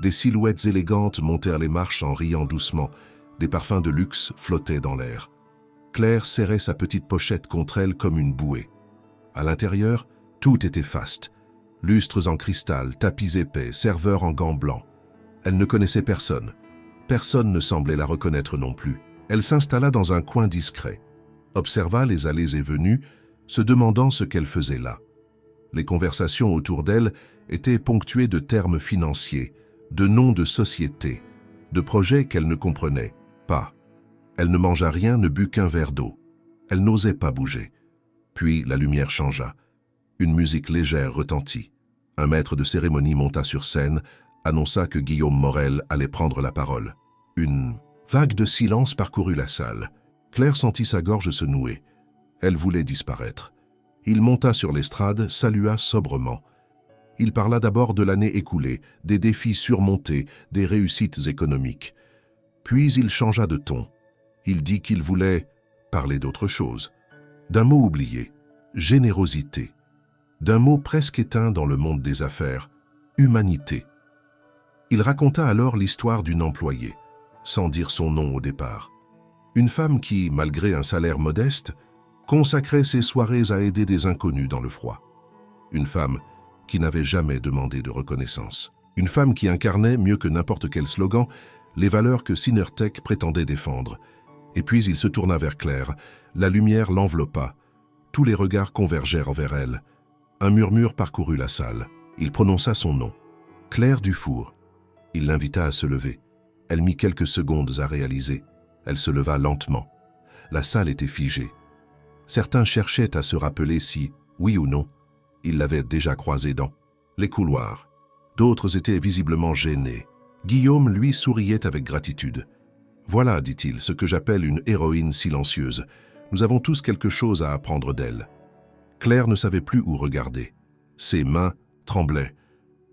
Des silhouettes élégantes montèrent les marches en riant doucement. Des parfums de luxe flottaient dans l'air. Claire serrait sa petite pochette contre elle comme une bouée. À l'intérieur, tout était faste. Lustres en cristal, tapis épais, serveurs en gants blancs. Elle ne connaissait personne. Personne ne semblait la reconnaître non plus. Elle s'installa dans un coin discret, observa les allées et venues, se demandant ce qu'elle faisait là. Les conversations autour d'elle étaient ponctuées de termes financiers, de noms de sociétés, de projets qu'elle ne comprenait pas. Elle ne mangea rien, ne but qu'un verre d'eau. Elle n'osait pas bouger. Puis la lumière changea. Une musique légère retentit. Un maître de cérémonie monta sur scène, annonça que Guillaume Morel allait prendre la parole. Une vague de silence parcourut la salle. Claire sentit sa gorge se nouer. Elle voulait disparaître. Il monta sur l'estrade, salua sobrement. Il parla d'abord de l'année écoulée, des défis surmontés, des réussites économiques. Puis il changea de ton. Il dit qu'il voulait parler d'autre chose, d'un mot oublié, générosité, d'un mot presque éteint dans le monde des affaires, humanité. Il raconta alors l'histoire d'une employée, sans dire son nom au départ. Une femme qui, malgré un salaire modeste, consacrait ses soirées à aider des inconnus dans le froid. Une femme qui n'avait jamais demandé de reconnaissance. Une femme qui incarnait, mieux que n'importe quel slogan, les valeurs que Synertech prétendait défendre. Et puis il se tourna vers Claire. La lumière l'enveloppa. Tous les regards convergèrent vers elle. Un murmure parcourut la salle. Il prononça son nom. Claire Dufour. Il l'invita à se lever. Elle mit quelques secondes à réaliser. Elle se leva lentement. La salle était figée. Certains cherchaient à se rappeler si, oui ou non, ils l'avaient déjà croisée dans les couloirs. D'autres étaient visiblement gênés. Guillaume, lui, souriait avec gratitude. « Voilà, dit-il, ce que j'appelle une héroïne silencieuse. Nous avons tous quelque chose à apprendre d'elle. » Claire ne savait plus où regarder. Ses mains tremblaient.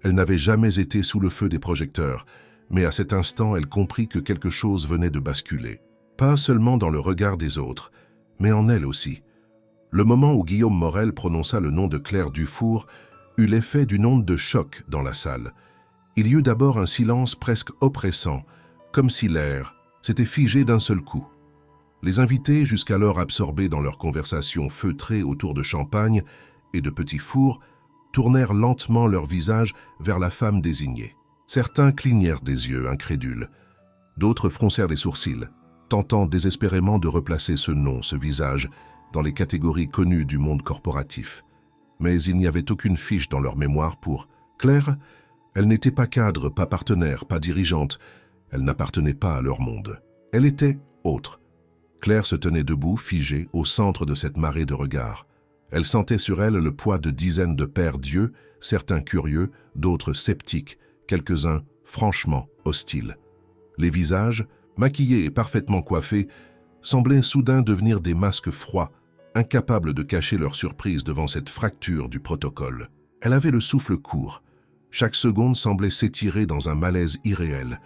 Elle n'avait jamais été sous le feu des projecteurs, mais à cet instant, elle comprit que quelque chose venait de basculer. Pas seulement dans le regard des autres, mais en elle aussi. Le moment où Guillaume Morel prononça le nom de Claire Dufour eut l'effet d'une onde de choc dans la salle. Il y eut d'abord un silence presque oppressant, comme si l'air s'était figé d'un seul coup. Les invités, jusqu'alors absorbés dans leur conversation feutrée autour de champagne et de petits fours, tournèrent lentement leur visage vers la femme désignée. Certains clignèrent des yeux, incrédules. D'autres froncèrent les sourcils, tentant désespérément de replacer ce nom, ce visage, dans les catégories connues du monde corporatif. Mais il n'y avait aucune fiche dans leur mémoire pour Claire. Elle n'était pas cadre, pas partenaire, pas dirigeante. Elle n'appartenait pas à leur monde. Elle était autre. Claire se tenait debout, figée, au centre de cette marée de regards. Elle sentait sur elle le poids de dizaines de pères dieux, certains curieux, d'autres sceptiques, quelques-uns franchement hostiles. Les visages, maquillés et parfaitement coiffés, semblaient soudain devenir des masques froids, incapables de cacher leur surprise devant cette fracture du protocole. Elle avait le souffle court. Chaque seconde semblait s'étirer dans un malaise irréel.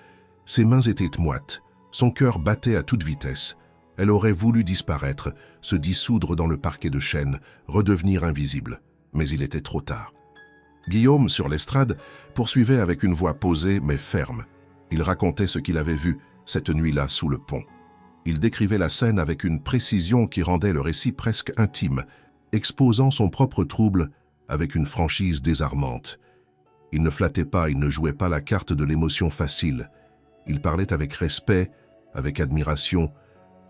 Ses mains étaient moites. Son cœur battait à toute vitesse. Elle aurait voulu disparaître, se dissoudre dans le parquet de chêne, redevenir invisible. Mais il était trop tard. Guillaume, sur l'estrade, poursuivait avec une voix posée mais ferme. Il racontait ce qu'il avait vu cette nuit-là sous le pont. Il décrivait la scène avec une précision qui rendait le récit presque intime, exposant son propre trouble avec une franchise désarmante. Il ne flattait pas, il ne jouait pas la carte de l'émotion facile. Il parlait avec respect, avec admiration,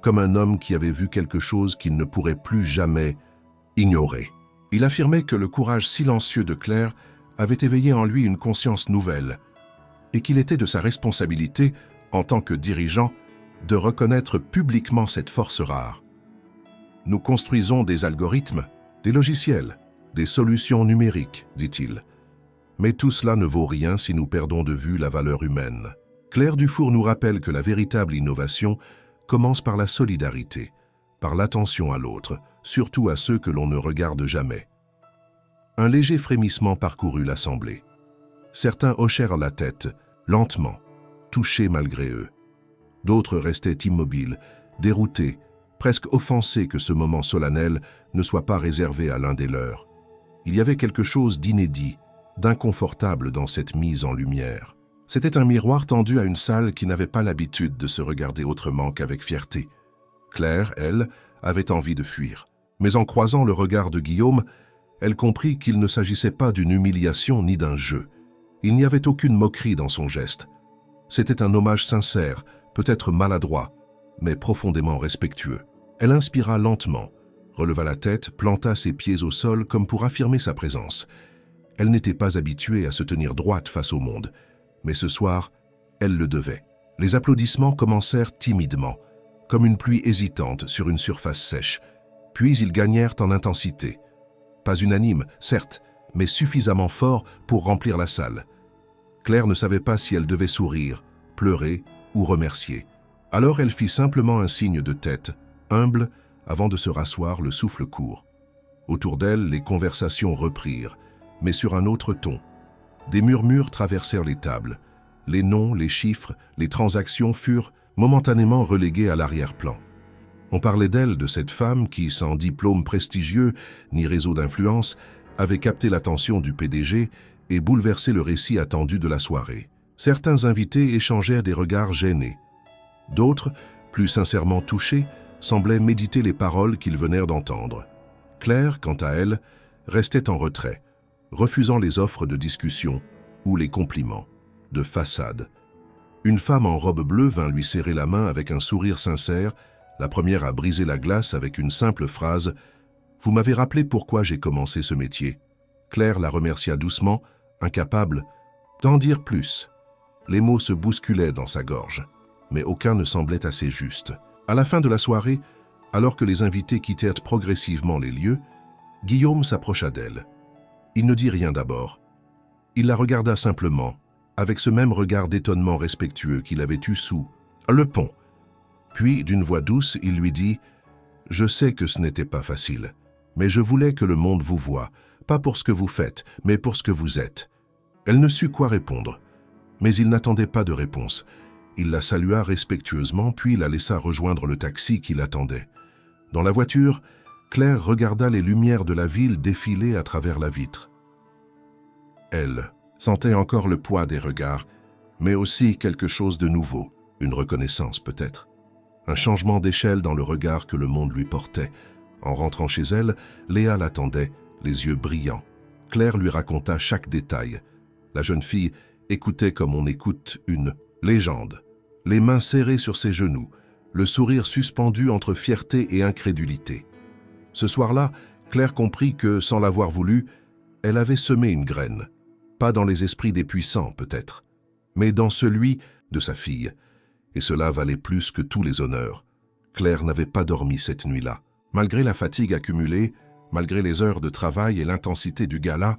comme un homme qui avait vu quelque chose qu'il ne pourrait plus jamais ignorer. Il affirmait que le courage silencieux de Claire avait éveillé en lui une conscience nouvelle et qu'il était de sa responsabilité, en tant que dirigeant, de reconnaître publiquement cette force rare. Nous construisons des algorithmes, des logiciels, des solutions numériques, dit-il. Mais tout cela ne vaut rien si nous perdons de vue la valeur humaine. Claire Dufour nous rappelle que la véritable innovation commence par la solidarité, par l'attention à l'autre, surtout à ceux que l'on ne regarde jamais. Un léger frémissement parcourut l'assemblée. Certains hochèrent la tête, lentement, touchés malgré eux. D'autres restaient immobiles, déroutés, presque offensés que ce moment solennel ne soit pas réservé à l'un des leurs. Il y avait quelque chose d'inédit, d'inconfortable dans cette mise en lumière. C'était un miroir tendu à une salle qui n'avait pas l'habitude de se regarder autrement qu'avec fierté. Claire, elle, avait envie de fuir. Mais en croisant le regard de Guillaume, elle comprit qu'il ne s'agissait pas d'une humiliation ni d'un jeu. Il n'y avait aucune moquerie dans son geste. C'était un hommage sincère, peut-être maladroit, mais profondément respectueux. Elle inspira lentement, releva la tête, planta ses pieds au sol comme pour affirmer sa présence. Elle n'était pas habituée à se tenir droite face au monde, mais ce soir, elle le devait. Les applaudissements commencèrent timidement, comme une pluie hésitante sur une surface sèche, puis ils gagnèrent en intensité. Pas unanime, certes, mais suffisamment fort pour remplir la salle. Claire ne savait pas si elle devait sourire, pleurer ou remercier. Alors elle fit simplement un signe de tête, humble, avant de se rasseoir, le souffle court. Autour d'elle, les conversations reprirent, mais sur un autre ton. Des murmures traversèrent les tables. Les noms, les chiffres, les transactions furent momentanément reléguée à l'arrière-plan. On parlait d'elle, de cette femme qui, sans diplôme prestigieux ni réseau d'influence, avait capté l'attention du PDG et bouleversé le récit attendu de la soirée. Certains invités échangèrent des regards gênés. D'autres, plus sincèrement touchés, semblaient méditer les paroles qu'ils venèrent d'entendre. Claire, quant à elle, restait en retrait, refusant les offres de discussion ou les compliments, de façade. Une femme en robe bleue vint lui serrer la main avec un sourire sincère, la première à briser la glace avec une simple phrase « Vous m'avez rappelé pourquoi j'ai commencé ce métier ». Claire la remercia doucement, incapable d'en dire plus. Les mots se bousculaient dans sa gorge, mais aucun ne semblait assez juste. À la fin de la soirée, alors que les invités quittèrent progressivement les lieux, Guillaume s'approcha d'elle. Il ne dit rien d'abord. Il la regarda simplement, avec ce même regard d'étonnement respectueux qu'il avait eu sous le pont. Puis, d'une voix douce, il lui dit « Je sais que ce n'était pas facile, mais je voulais que le monde vous voie, pas pour ce que vous faites, mais pour ce que vous êtes. » Elle ne sut quoi répondre, mais il n'attendait pas de réponse. Il la salua respectueusement, puis la laissa rejoindre le taxi qui l'attendait. Dans la voiture, Claire regarda les lumières de la ville défiler à travers la vitre. Elle sentait encore le poids des regards, mais aussi quelque chose de nouveau, une reconnaissance peut-être. Un changement d'échelle dans le regard que le monde lui portait. En rentrant chez elle, Léa l'attendait, les yeux brillants. Claire lui raconta chaque détail. La jeune fille écoutait comme on écoute une légende. Les mains serrées sur ses genoux, le sourire suspendu entre fierté et incrédulité. Ce soir-là, Claire comprit que, sans l'avoir voulu, elle avait semé une graine. Pas dans les esprits des puissants, peut-être, mais dans celui de sa fille. Et cela valait plus que tous les honneurs. Claire n'avait pas dormi cette nuit-là. Malgré la fatigue accumulée, malgré les heures de travail et l'intensité du gala,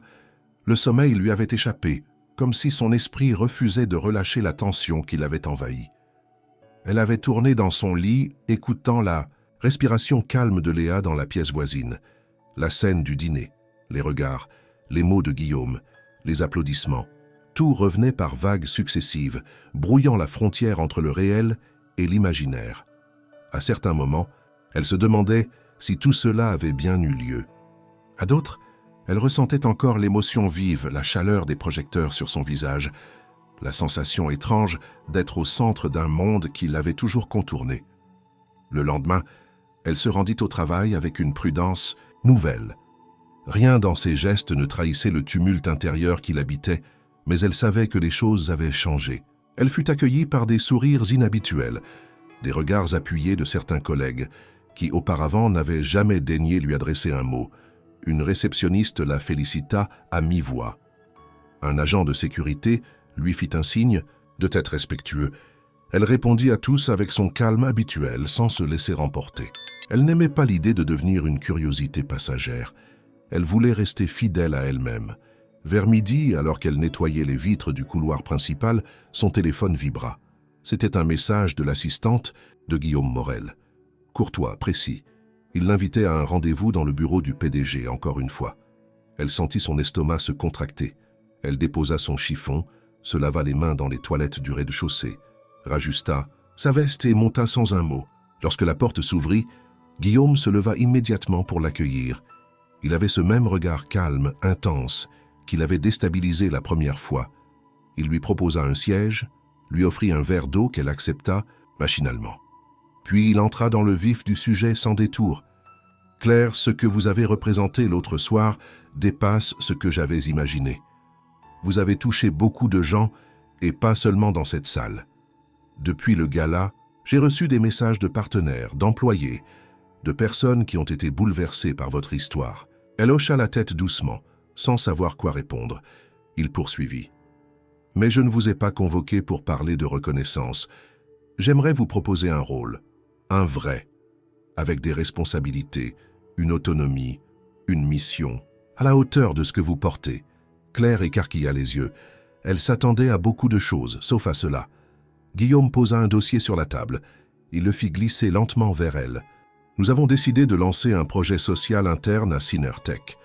le sommeil lui avait échappé, comme si son esprit refusait de relâcher la tension qui l'avait envahi. Elle avait tourné dans son lit, écoutant la respiration calme de Léa dans la pièce voisine, la scène du dîner, les regards, les mots de Guillaume, les applaudissements. Tout revenait par vagues successives, brouillant la frontière entre le réel et l'imaginaire. À certains moments, elle se demandait si tout cela avait bien eu lieu. À d'autres, elle ressentait encore l'émotion vive, la chaleur des projecteurs sur son visage, la sensation étrange d'être au centre d'un monde qui l'avait toujours contourné. Le lendemain, elle se rendit au travail avec une prudence nouvelle. Rien dans ses gestes ne trahissait le tumulte intérieur qui l'habitait, mais elle savait que les choses avaient changé. Elle fut accueillie par des sourires inhabituels, des regards appuyés de certains collègues, qui auparavant n'avaient jamais daigné lui adresser un mot. Une réceptionniste la félicita à mi-voix. Un agent de sécurité lui fit un signe de tête respectueux. Elle répondit à tous avec son calme habituel, sans se laisser emporter. Elle n'aimait pas l'idée de devenir une curiosité passagère. Elle voulait rester fidèle à elle-même. Vers midi, alors qu'elle nettoyait les vitres du couloir principal, son téléphone vibra. C'était un message de l'assistante de Guillaume Morel. Courtois, précis. Il l'invitait à un rendez-vous dans le bureau du PDG, encore une fois. Elle sentit son estomac se contracter. Elle déposa son chiffon, se lava les mains dans les toilettes du rez-de-chaussée, rajusta sa veste et monta sans un mot. Lorsque la porte s'ouvrit, Guillaume se leva immédiatement pour l'accueillir. Il avait ce même regard calme, intense, qui l'avait déstabilisé la première fois. Il lui proposa un siège, lui offrit un verre d'eau qu'elle accepta machinalement. Puis il entra dans le vif du sujet sans détour. « Claire, ce que vous avez représenté l'autre soir dépasse ce que j'avais imaginé. Vous avez touché beaucoup de gens, et pas seulement dans cette salle. Depuis le gala, j'ai reçu des messages de partenaires, d'employés, de personnes qui ont été bouleversées par votre histoire. » Elle hocha la tête doucement, sans savoir quoi répondre. Il poursuivit. « Mais je ne vous ai pas convoqué pour parler de reconnaissance. J'aimerais vous proposer un rôle, un vrai, avec des responsabilités, une autonomie, une mission, à la hauteur de ce que vous portez. » Claire écarquilla les yeux. Elle s'attendait à beaucoup de choses, sauf à cela. Guillaume posa un dossier sur la table. Il le fit glisser lentement vers elle. « Nous avons décidé de lancer un projet social interne à Synertech.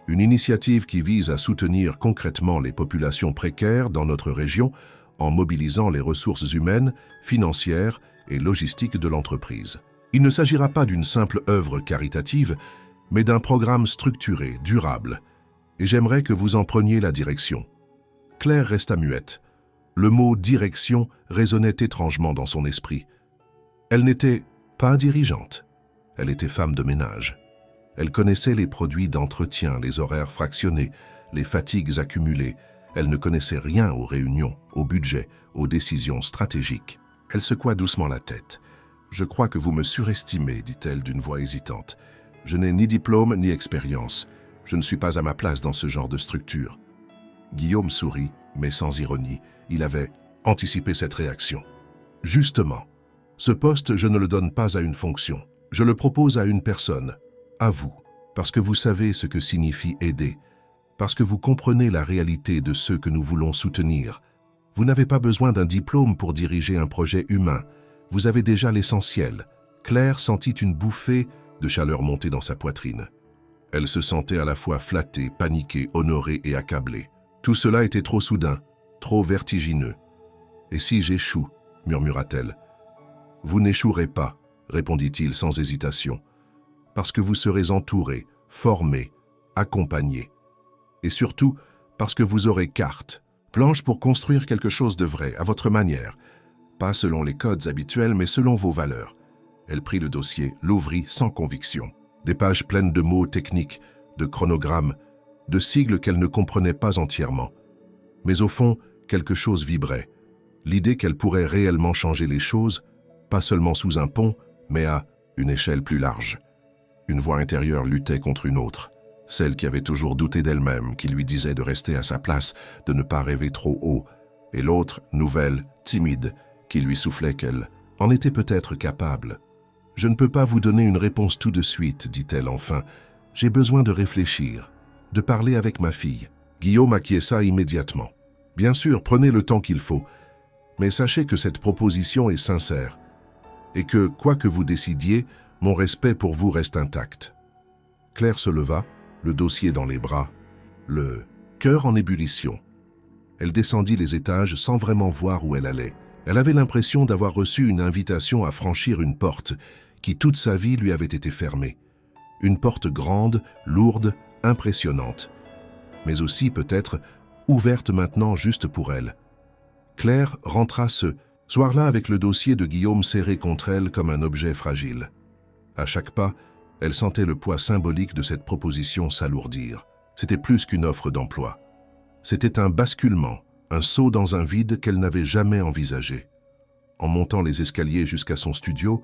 Une initiative qui vise à soutenir concrètement les populations précaires dans notre région en mobilisant les ressources humaines, financières et logistiques de l'entreprise. Il ne s'agira pas d'une simple œuvre caritative, mais d'un programme structuré, durable, et j'aimerais que vous en preniez la direction. Claire resta muette. Le mot « direction » résonnait étrangement dans son esprit. Elle n'était pas dirigeante, elle était femme de ménage. Elle connaissait les produits d'entretien, les horaires fractionnés, les fatigues accumulées. Elle ne connaissait rien aux réunions, au budget, aux décisions stratégiques. Elle secoua doucement la tête. « Je crois que vous me surestimez, dit-elle d'une voix hésitante. Je n'ai ni diplôme ni expérience. Je ne suis pas à ma place dans ce genre de structure. » Guillaume sourit, mais sans ironie. Il avait anticipé cette réaction. « Justement, ce poste, je ne le donne pas à une fonction. Je le propose à une personne, à vous, parce que vous savez ce que signifie aider, parce que vous comprenez la réalité de ceux que nous voulons soutenir. Vous n'avez pas besoin d'un diplôme pour diriger un projet humain. Vous avez déjà l'essentiel. » Claire sentit une bouffée de chaleur monter dans sa poitrine. Elle se sentait à la fois flattée, paniquée, honorée et accablée. Tout cela était trop soudain, trop vertigineux. « Et si j'échoue » murmura-t-elle. « Vous n'échouerez pas » répondit-il sans hésitation, « parce que vous serez entouré, formé, accompagné. Et surtout, parce que vous aurez carte blanche pour construire quelque chose de vrai, à votre manière, pas selon les codes habituels, mais selon vos valeurs. » Elle prit le dossier, l'ouvrit sans conviction. Des pages pleines de mots techniques, de chronogrammes, de sigles qu'elle ne comprenait pas entièrement. Mais au fond, quelque chose vibrait. L'idée qu'elle pourrait réellement changer les choses, pas seulement sous un pont, mais à une échelle plus large. Une voix intérieure luttait contre une autre, celle qui avait toujours douté d'elle-même, qui lui disait de rester à sa place, de ne pas rêver trop haut, et l'autre, nouvelle, timide, qui lui soufflait qu'elle en était peut-être capable. « Je ne peux pas vous donner une réponse tout de suite, dit-elle enfin. J'ai besoin de réfléchir, de parler avec ma fille. » Guillaume acquiesça immédiatement. « Bien sûr, prenez le temps qu'il faut, mais sachez que cette proposition est sincère et que, quoi que vous décidiez, mon respect pour vous reste intact. » Claire se leva, le dossier dans les bras, le cœur en ébullition. Elle descendit les étages sans vraiment voir où elle allait. Elle avait l'impression d'avoir reçu une invitation à franchir une porte qui toute sa vie lui avait été fermée. Une porte grande, lourde, impressionnante, mais aussi peut-être ouverte maintenant juste pour elle. Claire rentra ce soir-là avec le dossier de Guillaume serré contre elle comme un objet fragile. À chaque pas, elle sentait le poids symbolique de cette proposition s'alourdir. C'était plus qu'une offre d'emploi. C'était un basculement, un saut dans un vide qu'elle n'avait jamais envisagé. En montant les escaliers jusqu'à son studio,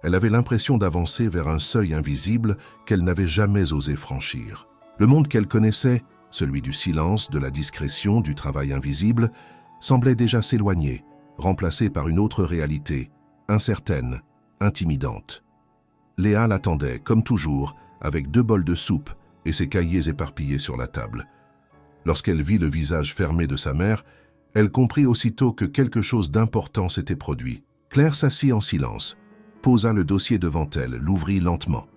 elle avait l'impression d'avancer vers un seuil invisible qu'elle n'avait jamais osé franchir. Le monde qu'elle connaissait, celui du silence, de la discrétion, du travail invisible, semblait déjà s'éloigner, remplacé par une autre réalité, incertaine, intimidante. Léa l'attendait, comme toujours, avec 2 bols de soupe et ses cahiers éparpillés sur la table. Lorsqu'elle vit le visage fermé de sa mère, elle comprit aussitôt que quelque chose d'important s'était produit. Claire s'assit en silence, posa le dossier devant elle, l'ouvrit lentement.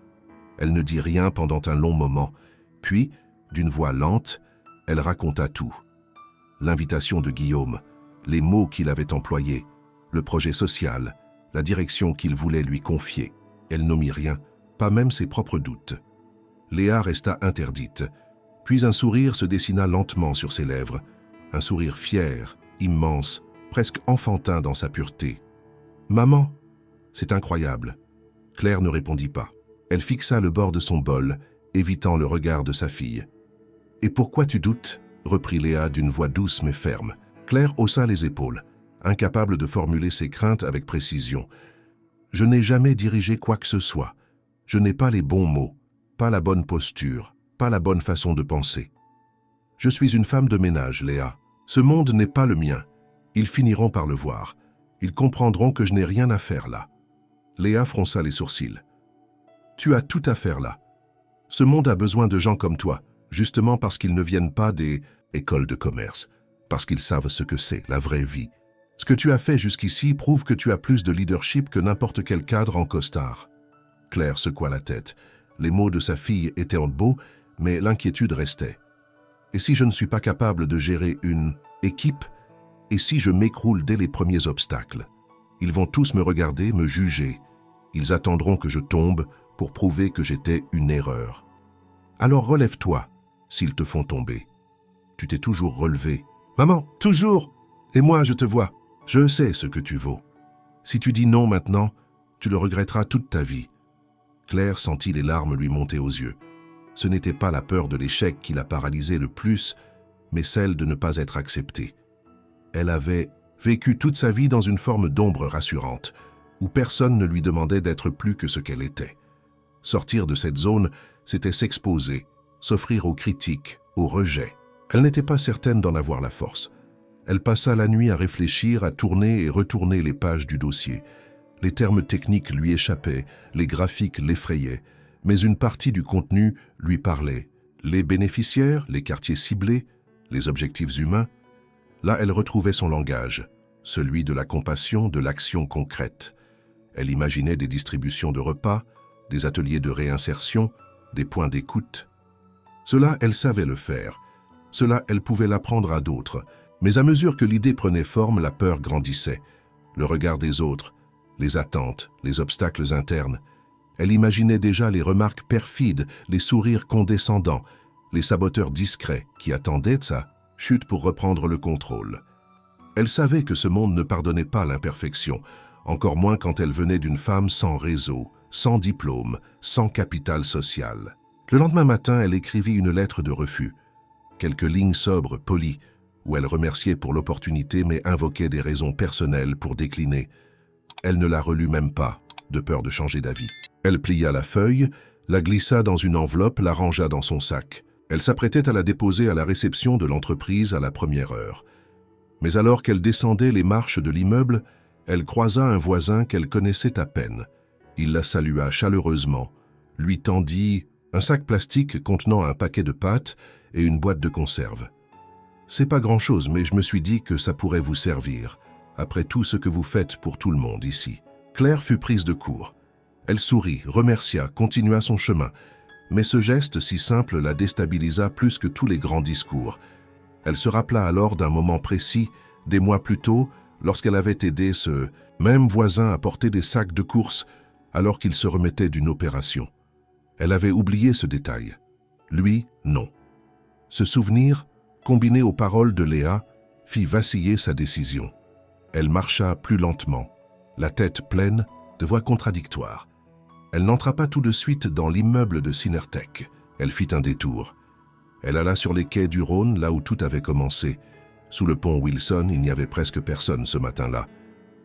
Elle ne dit rien pendant un long moment, puis, d'une voix lente, elle raconta tout. L'invitation de Guillaume, les mots qu'il avait employés, le projet social, la direction qu'il voulait lui confier. Elle n'omit rien, pas même ses propres doutes. Léa resta interdite, puis un sourire se dessina lentement sur ses lèvres, un sourire fier, immense, presque enfantin dans sa pureté. « Maman, c'est incroyable. » Claire ne répondit pas. Elle fixa le bord de son bol, évitant le regard de sa fille. « Et pourquoi tu doutes ?» reprit Léa d'une voix douce mais ferme. Claire haussa les épaules, incapable de formuler ses craintes avec précision. « Je n'ai jamais dirigé quoi que ce soit. Je n'ai pas les bons mots, pas la bonne posture, pas la bonne façon de penser. Je suis une femme de ménage, Léa. Ce monde n'est pas le mien. Ils finiront par le voir. Ils comprendront que je n'ai rien à faire là. » Léa fronça les sourcils. « Tu as tout à faire là. Ce monde a besoin de gens comme toi, justement parce qu'ils ne viennent pas des écoles de commerce, parce qu'ils savent ce que c'est, la vraie vie. Ce que tu as fait jusqu'ici prouve que tu as plus de leadership que n'importe quel cadre en costard. » Claire secoua la tête. Les mots de sa fille étaient beaux, mais l'inquiétude restait. « Et si je ne suis pas capable de gérer une équipe, Et si je m'écroule dès les premiers obstacles? Ils vont tous me regarder, me juger. Ils attendront que je tombe pour prouver que j'étais une erreur. Alors relève-toi, s'ils te font tomber. Tu t'es toujours relevé. Maman, toujours! Et moi, je te vois. Je sais ce que tu vaux. Si tu dis non maintenant, tu le regretteras toute ta vie. Claire sentit les larmes lui monter aux yeux. Ce n'était pas la peur de l'échec qui la paralysait le plus, mais celle de ne pas être acceptée. Elle avait vécu toute sa vie dans une forme d'ombre rassurante, où personne ne lui demandait d'être plus que ce qu'elle était. Sortir de cette zone, c'était s'exposer, s'offrir aux critiques, aux rejets. Elle n'était pas certaine d'en avoir la force. Elle passa la nuit à réfléchir, à tourner et retourner les pages du dossier. Les termes techniques lui échappaient, les graphiques l'effrayaient, mais une partie du contenu lui parlait. Les bénéficiaires, les quartiers ciblés, les objectifs humains. Là, elle retrouvait son langage, celui de la compassion, de l'action concrète. Elle imaginait des distributions de repas, des ateliers de réinsertion, des points d'écoute. Cela, elle savait le faire. Cela, elle pouvait l'apprendre à d'autres. Mais à mesure que l'idée prenait forme, la peur grandissait. Le regard des autres, les attentes, les obstacles internes. Elle imaginait déjà les remarques perfides, les sourires condescendants, les saboteurs discrets qui attendaient sa chute pour reprendre le contrôle. Elle savait que ce monde ne pardonnait pas l'imperfection, encore moins quand elle venait d'une femme sans réseau, sans diplôme, sans capital social. Le lendemain matin, elle écrivit une lettre de refus. Quelques lignes sobres, polies, où elle remerciait pour l'opportunité mais invoquait des raisons personnelles pour décliner. Elle ne la relut même pas, de peur de changer d'avis. Elle plia la feuille, la glissa dans une enveloppe, la rangea dans son sac. Elle s'apprêtait à la déposer à la réception de l'entreprise à la première heure. Mais alors qu'elle descendait les marches de l'immeuble, elle croisa un voisin qu'elle connaissait à peine. Il la salua chaleureusement, lui tendit un sac plastique contenant un paquet de pâtes et une boîte de conserve. « C'est pas grand-chose, mais je me suis dit que ça pourrait vous servir, après tout ce que vous faites pour tout le monde ici. » Claire fut prise de court. Elle sourit, remercia, continua son chemin. Mais ce geste si simple la déstabilisa plus que tous les grands discours. Elle se rappela alors d'un moment précis, des mois plus tôt, lorsqu'elle avait aidé ce même voisin à porter des sacs de course alors qu'il se remettait d'une opération. Elle avait oublié ce détail. Lui, non. Ce souvenir, combiné aux paroles de Léa, fit vaciller sa décision. Elle marcha plus lentement, la tête pleine de voix contradictoires. Elle n'entra pas tout de suite dans l'immeuble de Synertech. Elle fit un détour. Elle alla sur les quais du Rhône, là où tout avait commencé. Sous le pont Wilson, il n'y avait presque personne ce matin-là.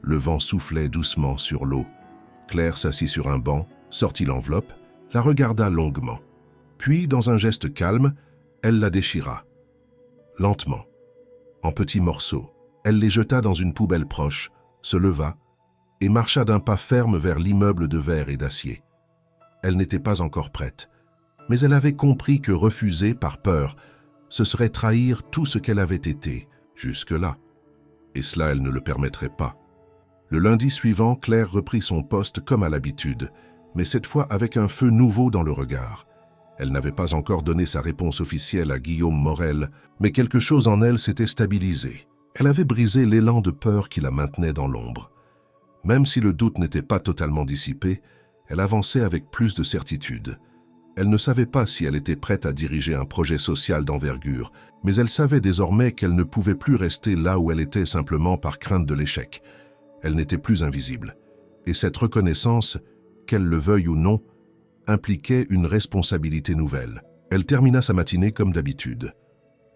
Le vent soufflait doucement sur l'eau. Claire s'assit sur un banc, sortit l'enveloppe, la regarda longuement. Puis, dans un geste calme, elle la déchira. Lentement, en petits morceaux, elle les jeta dans une poubelle proche, se leva et marcha d'un pas ferme vers l'immeuble de verre et d'acier. Elle n'était pas encore prête, mais elle avait compris que refuser par peur, ce serait trahir tout ce qu'elle avait été jusque-là. Et cela, elle ne le permettrait pas. Le lundi suivant, Claire reprit son poste comme à l'habitude, mais cette fois avec un feu nouveau dans le regard. Elle n'avait pas encore donné sa réponse officielle à Guillaume Morel, mais quelque chose en elle s'était stabilisé. Elle avait brisé l'élan de peur qui la maintenait dans l'ombre. Même si le doute n'était pas totalement dissipé, elle avançait avec plus de certitude. Elle ne savait pas si elle était prête à diriger un projet social d'envergure, mais elle savait désormais qu'elle ne pouvait plus rester là où elle était simplement par crainte de l'échec. Elle n'était plus invisible. Et cette reconnaissance, qu'elle le veuille ou non, impliquait une responsabilité nouvelle. Elle termina sa matinée comme d'habitude.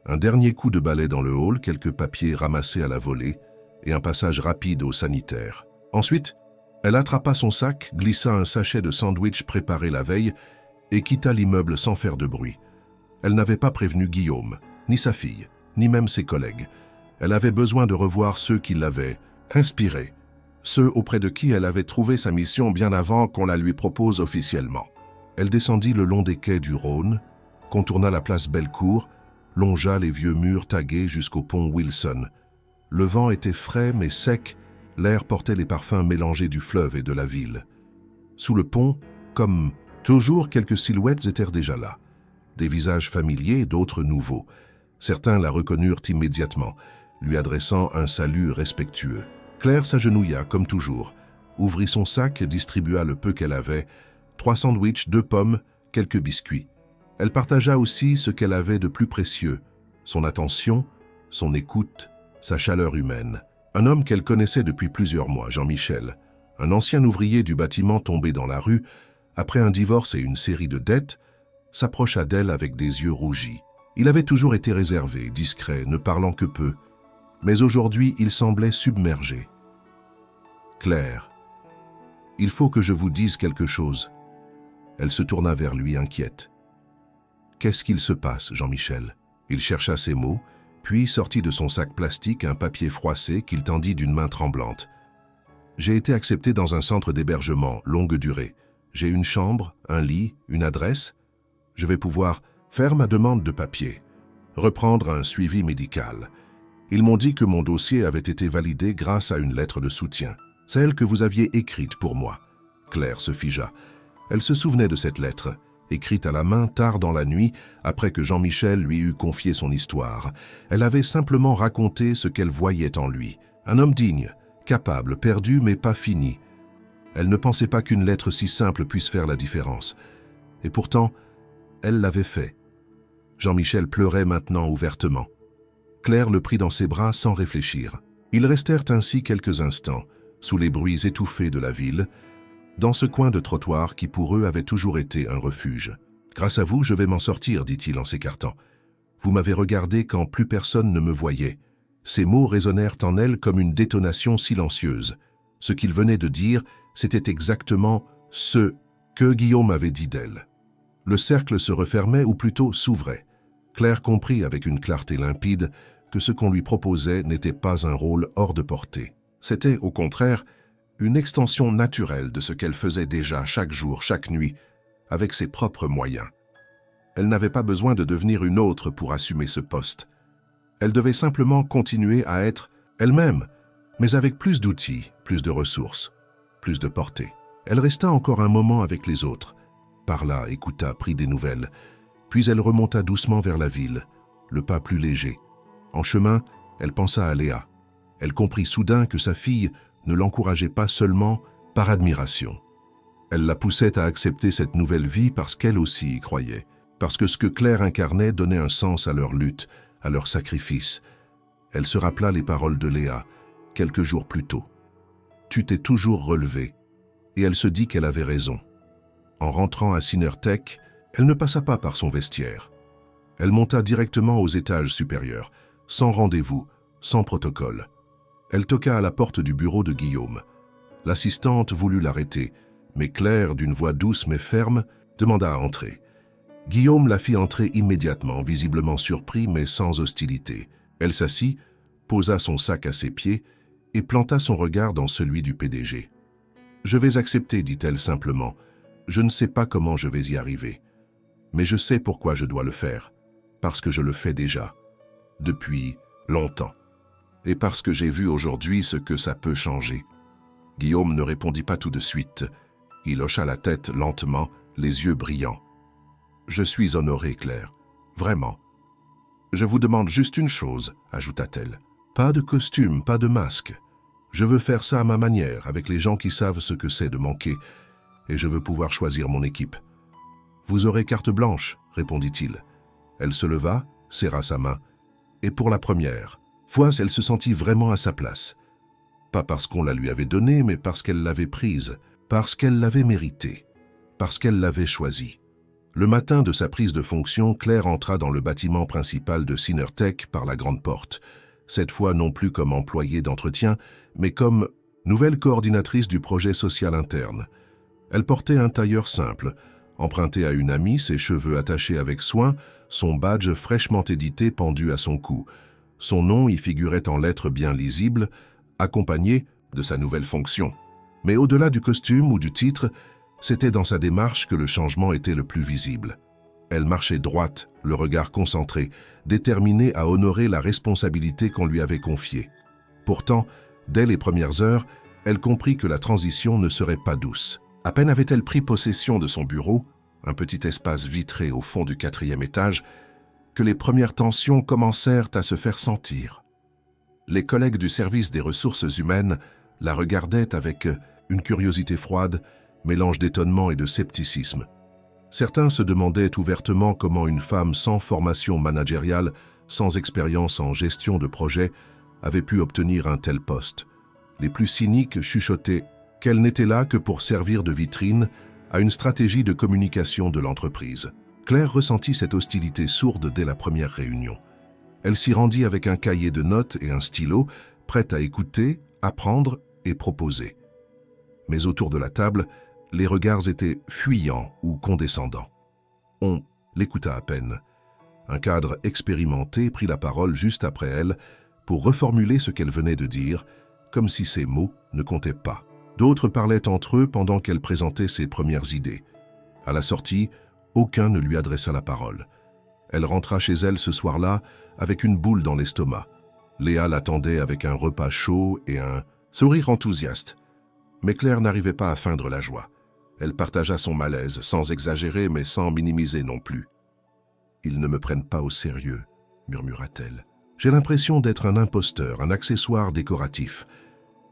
Un dernier coup de balai dans le hall, quelques papiers ramassés à la volée et un passage rapide au sanitaire. Ensuite, elle attrapa son sac, glissa un sachet de sandwich préparé la veille et quitta l'immeuble sans faire de bruit. Elle n'avait pas prévenu Guillaume, ni sa fille, ni même ses collègues. Elle avait besoin de revoir ceux qui l'avaient inspirée, ceux auprès de qui elle avait trouvé sa mission bien avant qu'on la lui propose officiellement. Elle descendit le long des quais du Rhône, contourna la place Bellecour, longea les vieux murs tagués jusqu'au pont Wilson. Le vent était frais mais sec, l'air portait les parfums mélangés du fleuve et de la ville. Sous le pont, comme toujours, quelques silhouettes étaient déjà là. Des visages familiers, d'autres nouveaux. Certains la reconnurent immédiatement. lui adressant un salut respectueux. Claire s'agenouilla, comme toujours, ouvrit son sac, distribua le peu qu'elle avait, 3 sandwichs, 2 pommes, quelques biscuits. Elle partagea aussi ce qu'elle avait de plus précieux, son attention, son écoute, sa chaleur humaine. Un homme qu'elle connaissait depuis plusieurs mois, Jean-Michel, un ancien ouvrier du bâtiment tombé dans la rue, après un divorce et une série de dettes, s'approcha d'elle avec des yeux rougis. Il avait toujours été réservé, discret, ne parlant que peu, mais aujourd'hui il semblait submergé. « Claire, il faut que je vous dise quelque chose. » Elle se tourna vers lui, inquiète. « Qu'est-ce qu'il se passe, Jean-Michel ?» Il chercha ses mots, puis sortit de son sac plastique un papier froissé qu'il tendit d'une main tremblante. « J'ai été accepté dans un centre d'hébergement, longue durée. J'ai une chambre, un lit, une adresse. Je vais pouvoir faire ma demande de papier, reprendre un suivi médical. Ils m'ont dit que mon dossier avait été validé grâce à une lettre de soutien, celle que vous aviez écrite pour moi. » Claire se figea. Elle se souvenait de cette lettre, écrite à la main tard dans la nuit, après que Jean-Michel lui eut confié son histoire. Elle avait simplement raconté ce qu'elle voyait en lui. Un homme digne, capable, perdu mais pas fini. Elle ne pensait pas qu'une lettre si simple puisse faire la différence. Et pourtant, elle l'avait fait. Jean-Michel pleurait maintenant ouvertement. Claire le prit dans ses bras sans réfléchir. Ils restèrent ainsi quelques instants, sous les bruits étouffés de la ville, dans ce coin de trottoir qui pour eux avait toujours été un refuge. « Grâce à vous, je vais m'en sortir, dit-il en s'écartant. Vous m'avez regardé quand plus personne ne me voyait. » Ces mots résonnèrent en elle comme une détonation silencieuse. Ce qu'il venait de dire, c'était exactement ce que Guillaume avait dit d'elle. Le cercle se refermait ou plutôt s'ouvrait. Claire comprit avec une clarté limpide que ce qu'on lui proposait n'était pas un rôle hors de portée. C'était, au contraire, une extension naturelle de ce qu'elle faisait déjà chaque jour, chaque nuit, avec ses propres moyens. Elle n'avait pas besoin de devenir une autre pour assumer ce poste. Elle devait simplement continuer à être elle-même, mais avec plus d'outils, plus de ressources, plus de portée. Elle resta encore un moment avec les autres, parla, écouta, prit des nouvelles, puis elle remonta doucement vers la ville, le pas plus léger. En chemin, elle pensa à Léa. Elle comprit soudain que sa fille ne l'encourageait pas seulement par admiration. Elle la poussait à accepter cette nouvelle vie parce qu'elle aussi y croyait, parce que ce que Claire incarnait donnait un sens à leur lutte, à leur sacrifice. Elle se rappela les paroles de Léa, quelques jours plus tôt. « Tu t'es toujours relevée », et elle se dit qu'elle avait raison. En rentrant à Cinertech, elle ne passa pas par son vestiaire. Elle monta directement aux étages supérieurs, sans rendez-vous, sans protocole. Elle toqua à la porte du bureau de Guillaume. L'assistante voulut l'arrêter, mais Claire, d'une voix douce mais ferme, demanda à entrer. Guillaume la fit entrer immédiatement, visiblement surpris mais sans hostilité. Elle s'assit, posa son sac à ses pieds et planta son regard dans celui du PDG. « Je vais accepter, dit-elle simplement. Je ne sais pas comment je vais y arriver. Mais je sais pourquoi je dois le faire. Parce que je le fais déjà. Depuis longtemps. Et parce que j'ai vu aujourd'hui ce que ça peut changer. » Guillaume ne répondit pas tout de suite. Il hocha la tête lentement, les yeux brillants. « Je suis honorée, Claire. Vraiment. Je vous demande juste une chose, ajouta-t-elle. Pas de costume, pas de masque. Je veux faire ça à ma manière, avec les gens qui savent ce que c'est de manquer, et je veux pouvoir choisir mon équipe. Vous aurez carte blanche, répondit-il. Elle se leva, serra sa main, et pour la première fois, elle se sentit vraiment à sa place. Pas parce qu'on la lui avait donnée, mais parce qu'elle l'avait prise, parce qu'elle l'avait méritée, parce qu'elle l'avait choisie. Le matin de sa prise de fonction, Claire entra dans le bâtiment principal de Cinertech par la grande porte, cette fois non plus comme employée d'entretien, mais comme nouvelle coordinatrice du projet social interne. Elle portait un tailleur simple, emprunté à une amie, ses cheveux attachés avec soin, son badge fraîchement édité pendu à son cou. Son nom y figurait en lettres bien lisibles, accompagné de sa nouvelle fonction. Mais au-delà du costume ou du titre, c'était dans sa démarche que le changement était le plus visible. Elle marchait droite, le regard concentré, déterminée à honorer la responsabilité qu'on lui avait confiée. Pourtant, dès les premières heures, elle comprit que la transition ne serait pas douce. À peine avait-elle pris possession de son bureau, un petit espace vitré au fond du 4e étage, que les premières tensions commencèrent à se faire sentir. Les collègues du service des ressources humaines la regardaient avec une curiosité froide, mélange d'étonnement et de scepticisme. Certains se demandaient ouvertement comment une femme sans formation managériale, sans expérience en gestion de projet, avait pu obtenir un tel poste. Les plus cyniques chuchotaient qu'elle n'était là que pour servir de vitrine à une stratégie de communication de l'entreprise. Claire ressentit cette hostilité sourde dès la première réunion. Elle s'y rendit avec un cahier de notes et un stylo, prête à écouter, apprendre et proposer. Mais autour de la table, les regards étaient fuyants ou condescendants. On l'écouta à peine. Un cadre expérimenté prit la parole juste après elle pour reformuler ce qu'elle venait de dire, comme si ces mots ne comptaient pas. D'autres parlaient entre eux pendant qu'elle présentait ses premières idées. À la sortie, aucun ne lui adressa la parole. Elle rentra chez elle ce soir-là avec une boule dans l'estomac. Léa l'attendait avec un repas chaud et un sourire enthousiaste. Mais Claire n'arrivait pas à feindre la joie. Elle partagea son malaise, sans exagérer mais sans minimiser non plus. « Ils ne me prennent pas au sérieux », murmura-t-elle. « J'ai l'impression d'être un imposteur, un accessoire décoratif. »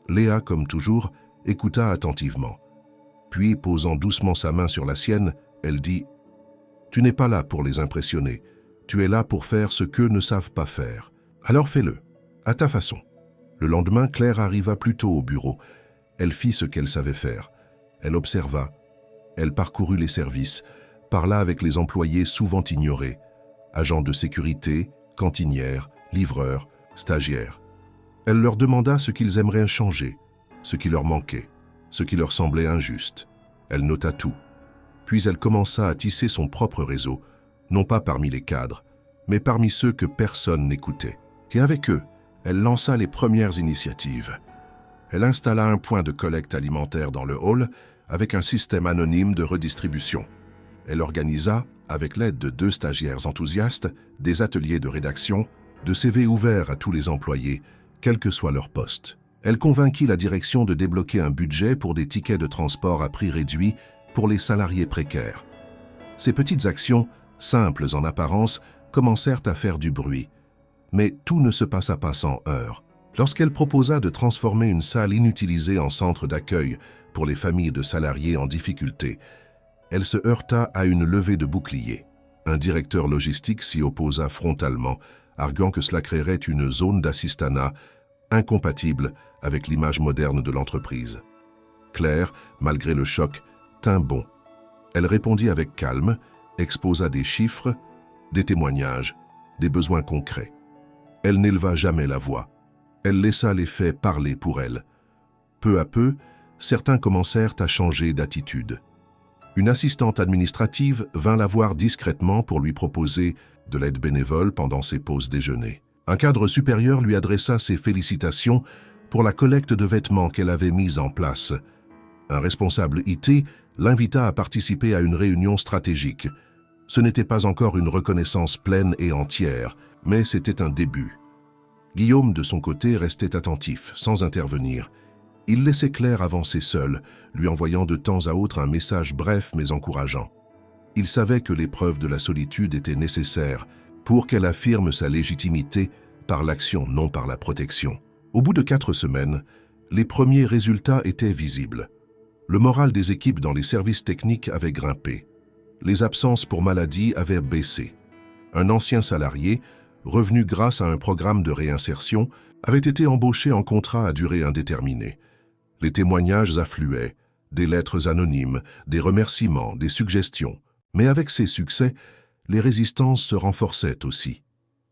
Léa, comme toujours, écouta attentivement. Puis, posant doucement sa main sur la sienne, elle dit « Tu n'es pas là pour les impressionner. Tu es là pour faire ce qu'eux ne savent pas faire. Alors fais-le, à ta façon. » Le lendemain, Claire arriva plus tôt au bureau. Elle fit ce qu'elle savait faire. Elle observa. Elle parcourut les services, parla avec les employés souvent ignorés, agents de sécurité, cantinières, livreurs, stagiaires. Elle leur demanda ce qu'ils aimeraient changer, ce qui leur manquait, ce qui leur semblait injuste. Elle nota tout. Puis elle commença à tisser son propre réseau, non pas parmi les cadres, mais parmi ceux que personne n'écoutait. Et avec eux, elle lança les premières initiatives. Elle installa un point de collecte alimentaire dans le hall avec un système anonyme de redistribution. Elle organisa, avec l'aide de 2 stagiaires enthousiastes, des ateliers de rédaction, de CV ouverts à tous les employés, quel que soit leur poste. Elle convainquit la direction de débloquer un budget pour des tickets de transport à prix réduit pour les salariés précaires. Ces petites actions, simples en apparence, commencèrent à faire du bruit. Mais tout ne se passa pas sans heurts. Lorsqu'elle proposa de transformer une salle inutilisée en centre d'accueil pour les familles de salariés en difficulté, elle se heurta à une levée de boucliers. Un directeur logistique s'y opposa frontalement, arguant que cela créerait une zone d'assistanat incompatible avec l'image moderne de l'entreprise. Claire, malgré le choc, tint bon. Elle répondit avec calme, exposa des chiffres, des témoignages, des besoins concrets. Elle n'éleva jamais la voix. Elle laissa les faits parler pour elle. Peu à peu, certains commencèrent à changer d'attitude. Une assistante administrative vint la voir discrètement pour lui proposer de l'aide bénévole pendant ses pauses déjeuner. Un cadre supérieur lui adressa ses félicitations pour la collecte de vêtements qu'elle avait mise en place. Un responsable IT l'invita à participer à une réunion stratégique. Ce n'était pas encore une reconnaissance pleine et entière, mais c'était un début. Guillaume, de son côté, restait attentif, sans intervenir. Il laissait Claire avancer seule, lui envoyant de temps à autre un message bref mais encourageant. Il savait que l'épreuve de la solitude était nécessaire pour qu'elle affirme sa légitimité par l'action, non par la protection. Au bout de 4 semaines, les premiers résultats étaient visibles. Le moral des équipes dans les services techniques avait grimpé. Les absences pour maladie avaient baissé. Un ancien salarié, revenu grâce à un programme de réinsertion, avait été embauché en contrat à durée indéterminée. Les témoignages affluaient, des lettres anonymes, des remerciements, des suggestions. Mais avec ces succès, les résistances se renforçaient aussi.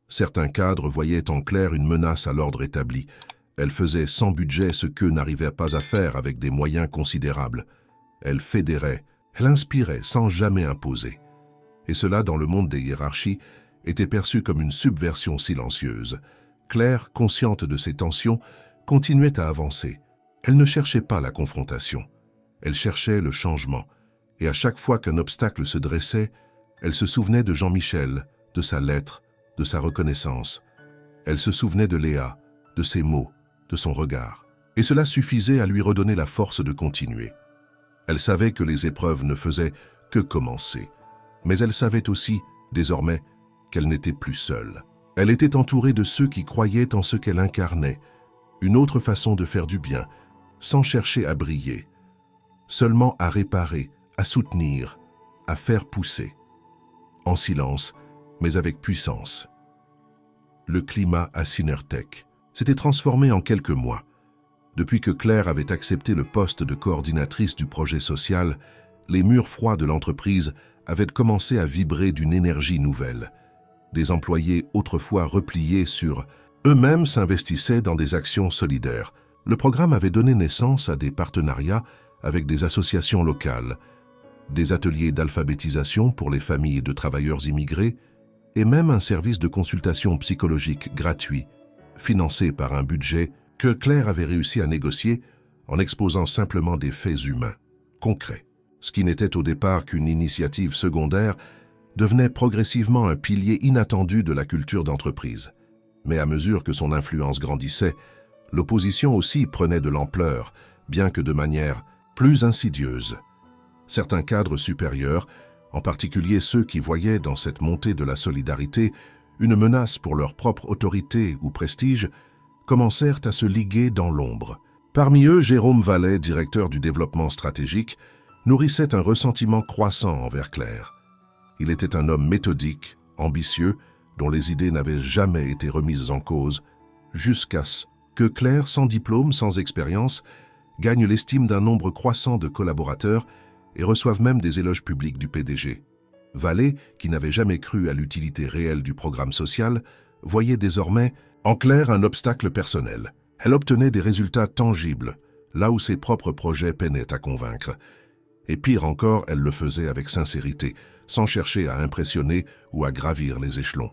Certains cadres voyaient en Claire une menace à l'ordre établi. Elle faisait sans budget ce qu'eux n'arrivaient pas à faire avec des moyens considérables. Elle fédérait, elle inspirait sans jamais imposer. Et cela, dans le monde des hiérarchies, était perçu comme une subversion silencieuse. Claire, consciente de ces tensions, continuait à avancer. Elle ne cherchait pas la confrontation. Elle cherchait le changement. Et à chaque fois qu'un obstacle se dressait, elle se souvenait de Jean-Michel, de sa lettre, de sa reconnaissance. Elle se souvenait de Léa, de ses mots, de son regard. Et cela suffisait à lui redonner la force de continuer. Elle savait que les épreuves ne faisaient que commencer. Mais elle savait aussi, désormais, qu'elle n'était plus seule. Elle était entourée de ceux qui croyaient en ce qu'elle incarnait, une autre façon de faire du bien, sans chercher à briller, seulement à réparer, à soutenir, à faire pousser. En silence, mais avec puissance. Le climat à Synertec s'était transformé en quelques mois. Depuis que Claire avait accepté le poste de coordinatrice du projet social, les murs froids de l'entreprise avaient commencé à vibrer d'une énergie nouvelle. Des employés autrefois repliés sur eux-mêmes s'investissaient dans des actions solidaires. Le programme avait donné naissance à des partenariats avec des associations locales, des ateliers d'alphabétisation pour les familles de travailleurs immigrés et même un service de consultation psychologique gratuit, financé par un budget que Claire avait réussi à négocier en exposant simplement des faits humains, concrets. Ce qui n'était au départ qu'une initiative secondaire devenait progressivement un pilier inattendu de la culture d'entreprise. Mais à mesure que son influence grandissait, l'opposition aussi prenait de l'ampleur, bien que de manière plus insidieuse. Certains cadres supérieurs, en particulier ceux qui voyaient dans cette montée de la solidarité une menace pour leur propre autorité ou prestige, commencèrent à se liguer dans l'ombre. Parmi eux, Jérôme Vallet, directeur du développement stratégique, nourrissait un ressentiment croissant envers Claire. Il était un homme méthodique, ambitieux, dont les idées n'avaient jamais été remises en cause, jusqu'à ce que Claire, sans diplôme, sans expérience, gagne l'estime d'un nombre croissant de collaborateurs et reçoive même des éloges publics du PDG. Vallet, qui n'avait jamais cru à l'utilité réelle du programme social, voyait désormais en Claire un obstacle personnel. Elle obtenait des résultats tangibles, là où ses propres projets peinaient à convaincre. Et pire encore, elle le faisait avec sincérité, sans chercher à impressionner ou à gravir les échelons.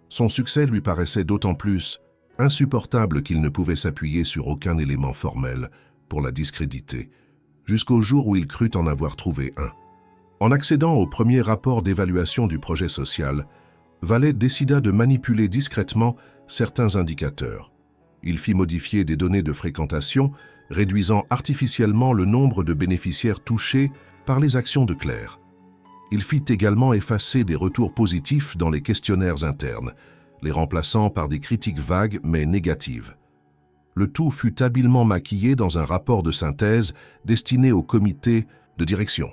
Son succès lui paraissait d'autant plus insupportable qu'il ne pouvait s'appuyer sur aucun élément formel pour la discréditer, jusqu'au jour où il crut en avoir trouvé un. En accédant au premier rapport d'évaluation du projet social, Vallet décida de manipuler discrètement certains indicateurs. Il fit modifier des données de fréquentation, réduisant artificiellement le nombre de bénéficiaires touchés par les actions de Claire. Il fit également effacer des retours positifs dans les questionnaires internes, les remplaçant par des critiques vagues mais négatives. Le tout fut habilement maquillé dans un rapport de synthèse destiné au comité de direction.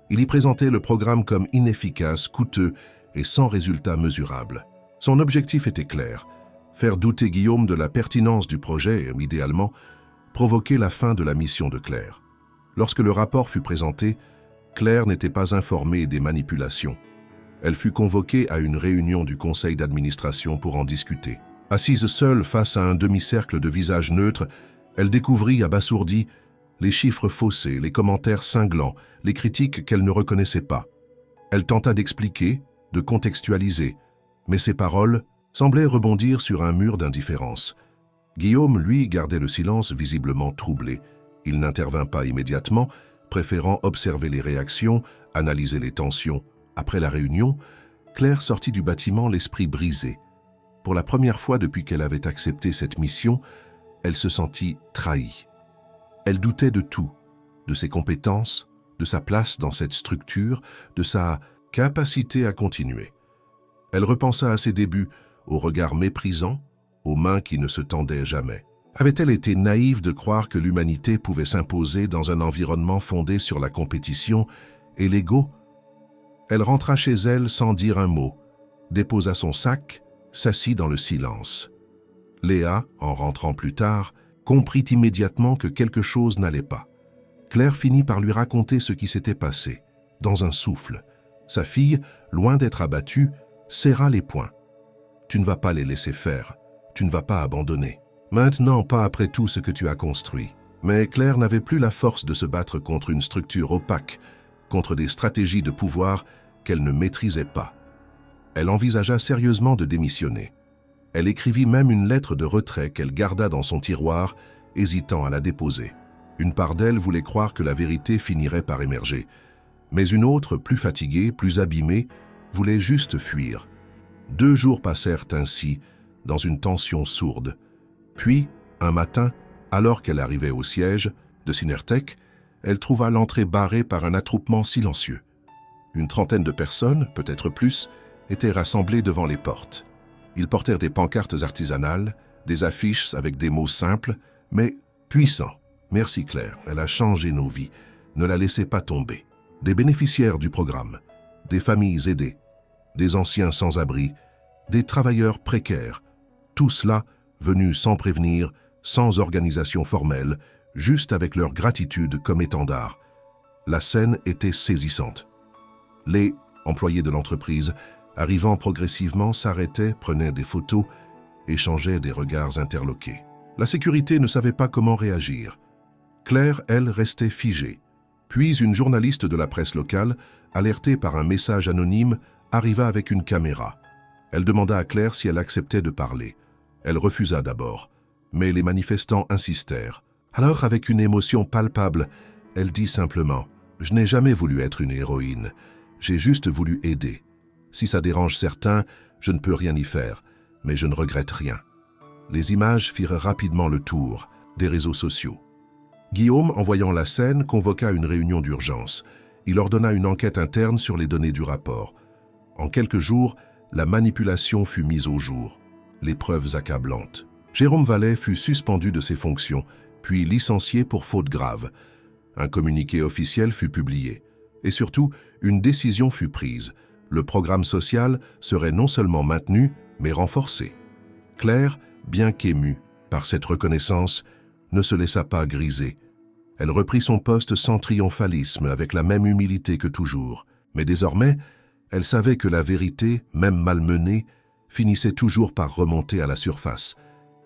Il y présentait le programme comme inefficace, coûteux et sans résultat mesurable. Son objectif était clair, faire douter Guillaume de la pertinence du projet et, idéalement, provoquer la fin de la mission de Claire. Lorsque le rapport fut présenté, Claire n'était pas informée des manipulations. Elle fut convoquée à une réunion du conseil d'administration pour en discuter. Assise seule face à un demi-cercle de visages neutres, elle découvrit, abasourdie, les chiffres faussés, les commentaires cinglants, les critiques qu'elle ne reconnaissait pas. Elle tenta d'expliquer, de contextualiser, mais ses paroles semblaient rebondir sur un mur d'indifférence. Guillaume, lui, gardait le silence, visiblement troublé. Il n'intervint pas immédiatement, préférant observer les réactions, analyser les tensions. Après la réunion, Claire sortit du bâtiment l'esprit brisé. Pour la première fois depuis qu'elle avait accepté cette mission, elle se sentit trahie. Elle doutait de tout, de ses compétences, de sa place dans cette structure, de sa capacité à continuer. Elle repensa à ses débuts, au regard méprisant, aux mains qui ne se tendaient jamais. Avait-elle été naïve de croire que l'humanité pouvait s'imposer dans un environnement fondé sur la compétition et l'ego? Elle rentra chez elle sans dire un mot, déposa son sac, s'assit dans le silence. Léa, en rentrant plus tard, comprit immédiatement que quelque chose n'allait pas. Claire finit par lui raconter ce qui s'était passé. Dans un souffle, sa fille, loin d'être abattue, serra les poings. « Tu ne vas pas les laisser faire, tu ne vas pas abandonner. Maintenant, pas après tout ce que tu as construit. » Mais Claire n'avait plus la force de se battre contre une structure opaque, contre des stratégies de pouvoir qu'elle ne maîtrisait pas. Elle envisagea sérieusement de démissionner. Elle écrivit même une lettre de retrait qu'elle garda dans son tiroir, hésitant à la déposer. Une part d'elle voulait croire que la vérité finirait par émerger. Mais une autre, plus fatiguée, plus abîmée, voulait juste fuir. 2 jours passèrent ainsi, dans une tension sourde. Puis, un matin, alors qu'elle arrivait au siège de Synertec, elle trouva l'entrée barrée par un attroupement silencieux. Une 30aine de personnes, peut-être plus, étaient rassemblées devant les portes. Ils portèrent des pancartes artisanales, des affiches avec des mots simples, mais puissants. « Merci Claire, elle a changé nos vies. Ne la laissez pas tomber. » Des bénéficiaires du programme, des familles aidées, des anciens sans-abri, des travailleurs précaires, tout cela venus sans prévenir, sans organisation formelle, juste avec leur gratitude comme étendard. La scène était saisissante. Les employés de l'entreprise, arrivant progressivement, s'arrêtaient, prenaient des photos, échangeaient des regards interloqués. La sécurité ne savait pas comment réagir. Claire, elle, restait figée. Puis une journaliste de la presse locale, alertée par un message anonyme, arriva avec une caméra. Elle demanda à Claire si elle acceptait de parler. Elle refusa d'abord, mais les manifestants insistèrent. Alors, avec une émotion palpable, elle dit simplement « Je n'ai jamais voulu être une héroïne. J'ai juste voulu aider. Si ça dérange certains, je ne peux rien y faire, mais je ne regrette rien. » Les images firent rapidement le tour des réseaux sociaux. Guillaume, en voyant la scène, convoqua une réunion d'urgence. Il ordonna une enquête interne sur les données du rapport. En quelques jours, la manipulation fut mise au jour. Les preuves accablantes. Jérôme Vallet fut suspendu de ses fonctions, puis licencié pour faute grave. Un communiqué officiel fut publié. Et surtout, une décision fut prise. Le programme social serait non seulement maintenu, mais renforcé. Claire, bien qu'émue par cette reconnaissance, ne se laissa pas griser. Elle reprit son poste sans triomphalisme, avec la même humilité que toujours. Mais désormais, elle savait que la vérité, même malmenée, finissait toujours par remonter à la surface,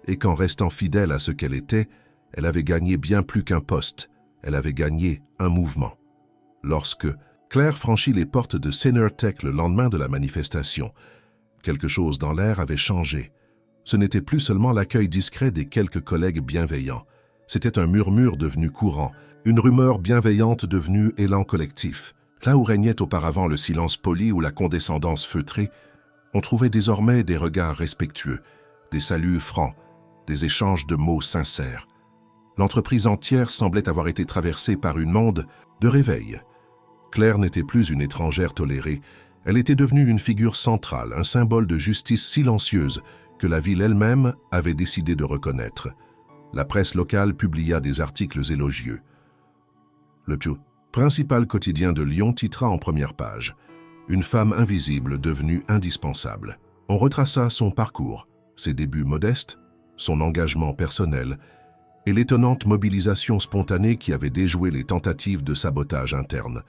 et qu'en restant fidèle à ce qu'elle était, elle avait gagné bien plus qu'un poste, elle avait gagné un mouvement. Lorsque Claire franchit les portes de Synertech le lendemain de la manifestation, quelque chose dans l'air avait changé. Ce n'était plus seulement l'accueil discret des quelques collègues bienveillants. C'était un murmure devenu courant, une rumeur bienveillante devenue élan collectif. Là où régnait auparavant le silence poli ou la condescendance feutrée, on trouvait désormais des regards respectueux, des saluts francs, des échanges de mots sincères. L'entreprise entière semblait avoir été traversée par une onde de réveil. Claire n'était plus une étrangère tolérée, elle était devenue une figure centrale, un symbole de justice silencieuse que la ville elle-même avait décidé de reconnaître. La presse locale publia des articles élogieux. Le principal quotidien de Lyon titra en première page « Une femme invisible devenue indispensable ». On retraça son parcours, ses débuts modestes, son engagement personnel et l'étonnante mobilisation spontanée qui avait déjoué les tentatives de sabotage interne.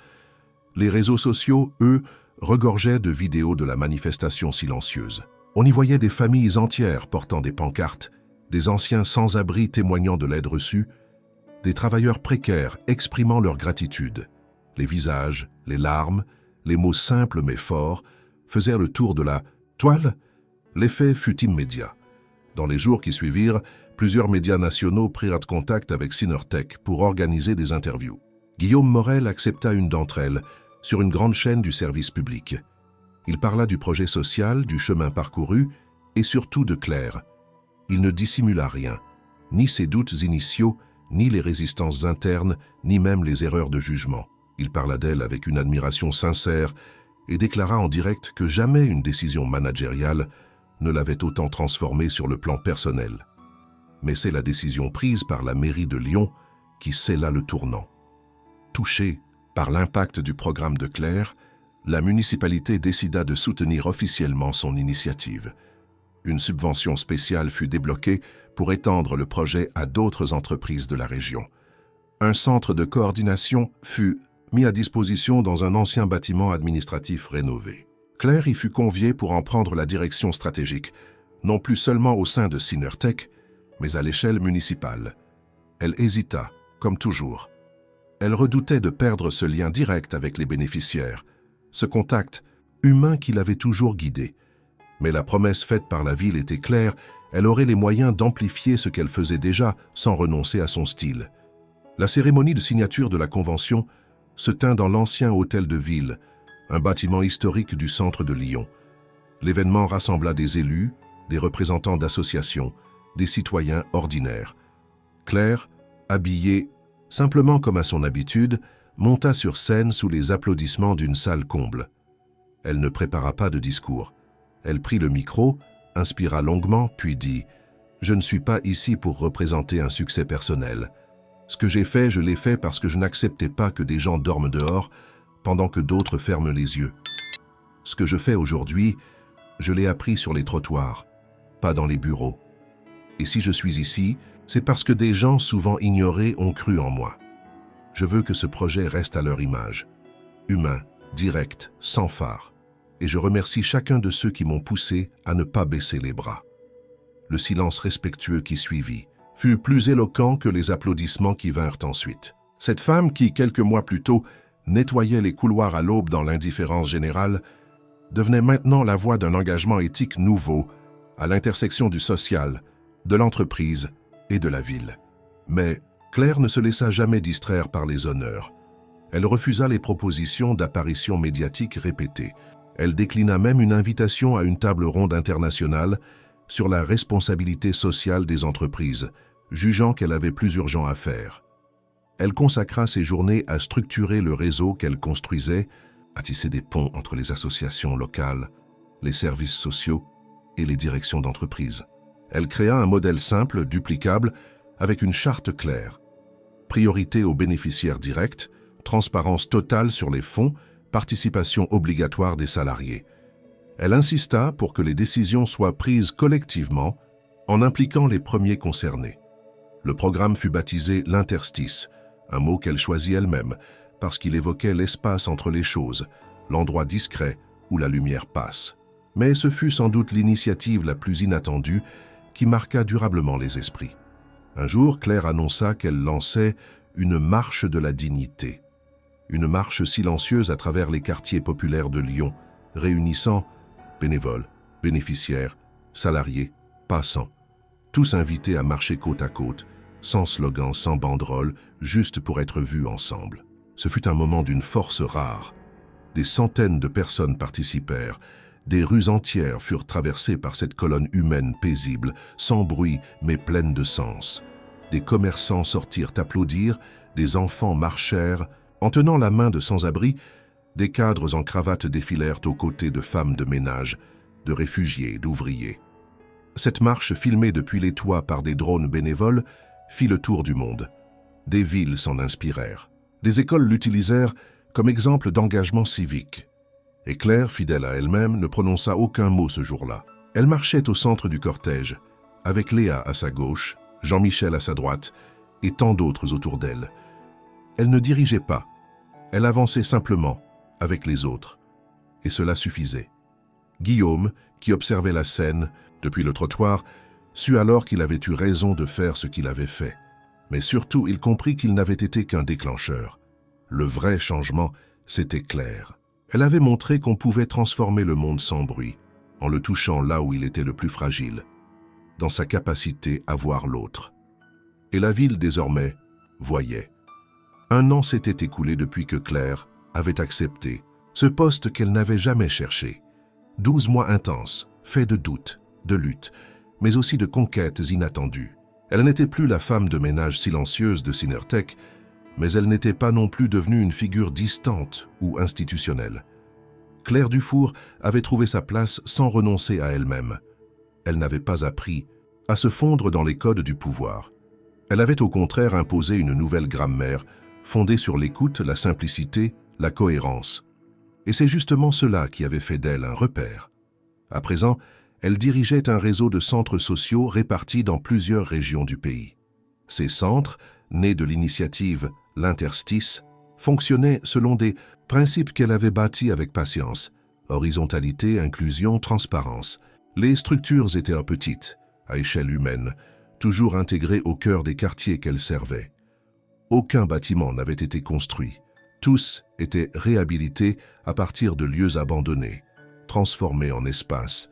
Les réseaux sociaux, eux, regorgeaient de vidéos de la manifestation silencieuse. On y voyait des familles entières portant des pancartes, des anciens sans-abri témoignant de l'aide reçue, des travailleurs précaires exprimant leur gratitude. Les visages, les larmes, les mots simples mais forts faisaient le tour de la toile. L'effet fut immédiat. Dans les jours qui suivirent, plusieurs médias nationaux prirent contact avec Synertech pour organiser des interviews. Guillaume Morel accepta une d'entre elles sur une grande chaîne du service public. Il parla du projet social, du chemin parcouru et surtout de Claire. Il ne dissimula rien, ni ses doutes initiaux, ni les résistances internes, ni même les erreurs de jugement. Il parla d'elle avec une admiration sincère et déclara en direct que jamais une décision managériale ne l'avait autant transformé sur le plan personnel. Mais c'est la décision prise par la mairie de Lyon qui scella le tournant. Touchée par l'impact du programme de Claire, la municipalité décida de soutenir officiellement son initiative. Une subvention spéciale fut débloquée pour étendre le projet à d'autres entreprises de la région. Un centre de coordination fut mis à disposition dans un ancien bâtiment administratif rénové. Claire y fut conviée pour en prendre la direction stratégique, non plus seulement au sein de Synertech, mais à l'échelle municipale. Elle hésita, comme toujours. Elle redoutait de perdre ce lien direct avec les bénéficiaires, ce contact humain qui l'avait toujours guidée. Mais la promesse faite par la ville était claire, elle aurait les moyens d'amplifier ce qu'elle faisait déjà sans renoncer à son style. La cérémonie de signature de la convention se tint dans l'ancien hôtel de ville, un bâtiment historique du centre de Lyon. L'événement rassembla des élus, des représentants d'associations, des citoyens ordinaires. Claire, habillée simplement comme à son habitude, monta sur scène sous les applaudissements d'une salle comble. Elle ne prépara pas de discours. Elle prit le micro inspira longuement, puis dit « Je ne suis pas ici pour représenter un succès personnel. Ce que j'ai fait, je l'ai fait parce que je n'acceptais pas que des gens dorment dehors pendant que d'autres ferment les yeux. Ce que je fais aujourd'hui, je l'ai appris sur les trottoirs, pas dans les bureaux. Et si je suis ici, c'est parce que des gens souvent ignorés ont cru en moi. Je veux que ce projet reste à leur image, humain, direct, sans phare. Et je remercie chacun de ceux qui m'ont poussé à ne pas baisser les bras. » Le silence respectueux qui suivit fut plus éloquent que les applaudissements qui vinrent ensuite. Cette femme qui, quelques mois plus tôt, nettoyait les couloirs à l'aube dans l'indifférence générale, devenait maintenant la voix d'un engagement éthique nouveau à l'intersection du social, de l'entreprise et de la ville. Mais Claire ne se laissa jamais distraire par les honneurs. Elle refusa les propositions d'apparitions médiatiques répétées. Elle déclina même une invitation à une table ronde internationale sur la responsabilité sociale des entreprises, jugeant qu'elle avait plus urgent à faire. Elle consacra ses journées à structurer le réseau qu'elle construisait, à tisser des ponts entre les associations locales, les services sociaux et les directions d'entreprise. Elle créa un modèle simple, duplicable, avec une charte claire. Priorité aux bénéficiaires directs, transparence totale sur les fonds, participation obligatoire des salariés. Elle insista pour que les décisions soient prises collectivement en impliquant les premiers concernés. Le programme fut baptisé l'Interstice, un mot qu'elle choisit elle-même, parce qu'il évoquait l'espace entre les choses, l'endroit discret où la lumière passe. Mais ce fut sans doute l'initiative la plus inattendue qui marqua durablement les esprits. Un jour, Claire annonça qu'elle lançait une marche de la dignité. Une marche silencieuse à travers les quartiers populaires de Lyon, réunissant bénévoles, bénéficiaires, salariés, passants, tous invités à marcher côte à côte, sans slogan, sans banderole, juste pour être vus ensemble. Ce fut un moment d'une force rare. Des centaines de personnes participèrent. Des rues entières furent traversées par cette colonne humaine paisible, sans bruit mais pleine de sens. Des commerçants sortirent applaudir, des enfants marchèrent. En tenant la main de sans-abri, des cadres en cravate défilèrent aux côtés de femmes de ménage, de réfugiés, d'ouvriers. Cette marche, filmée depuis les toits par des drones bénévoles, fit le tour du monde. Des villes s'en inspirèrent. Des écoles l'utilisèrent comme exemple d'engagement civique. Et Claire, fidèle à elle-même, ne prononça aucun mot ce jour-là. Elle marchait au centre du cortège, avec Léa à sa gauche, Jean-Michel à sa droite, et tant d'autres autour d'elle. Elle ne dirigeait pas. Elle avançait simplement, avec les autres. Et cela suffisait. Guillaume, qui observait la scène depuis le trottoir, sut alors qu'il avait eu raison de faire ce qu'il avait fait. Mais surtout, il comprit qu'il n'avait été qu'un déclencheur. Le vrai changement, c'était Claire. Elle avait montré qu'on pouvait transformer le monde sans bruit, en le touchant là où il était le plus fragile, dans sa capacité à voir l'autre. Et la ville, désormais, voyait. 1 an s'était écoulé depuis que Claire avait accepté ce poste qu'elle n'avait jamais cherché. 12 mois intenses, faits de doutes, de luttes, mais aussi de conquêtes inattendues. Elle n'était plus la femme de ménage silencieuse de Synertech, mais elle n'était pas non plus devenue une figure distante ou institutionnelle. Claire Dufour avait trouvé sa place sans renoncer à elle-même. Elle n'avait pas appris à se fondre dans les codes du pouvoir. Elle avait au contraire imposé une nouvelle grammaire fondée sur l'écoute, la simplicité, la cohérence. Et c'est justement cela qui avait fait d'elle un repère. À présent, elle dirigeait un réseau de centres sociaux répartis dans plusieurs régions du pays. Ces centres, nés de l'initiative L'Interstice, fonctionnaient selon des principes qu'elle avait bâtis avec patience: horizontalité, inclusion, transparence. Les structures étaient petites, à échelle humaine, toujours intégrées au cœur des quartiers qu'elle servait. Aucun bâtiment n'avait été construit. Tous étaient réhabilités à partir de lieux abandonnés, transformés en espaces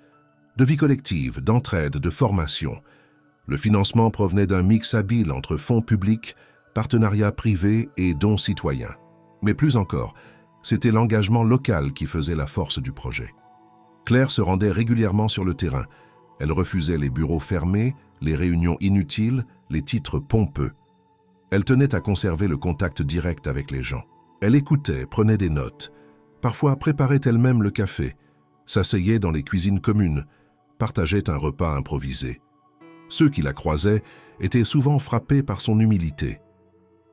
de vie collective, d'entraide, de formation. Le financement provenait d'un mix habile entre fonds publics, partenariats privés et dons citoyens. Mais plus encore, c'était l'engagement local qui faisait la force du projet. Claire se rendait régulièrement sur le terrain. Elle refusait les bureaux fermés, les réunions inutiles, les titres pompeux. Elle tenait à conserver le contact direct avec les gens. Elle écoutait, prenait des notes. Parfois préparait elle-même le café, s'asseyait dans les cuisines communes, partageaient un repas improvisé. Ceux qui la croisaient étaient souvent frappés par son humilité.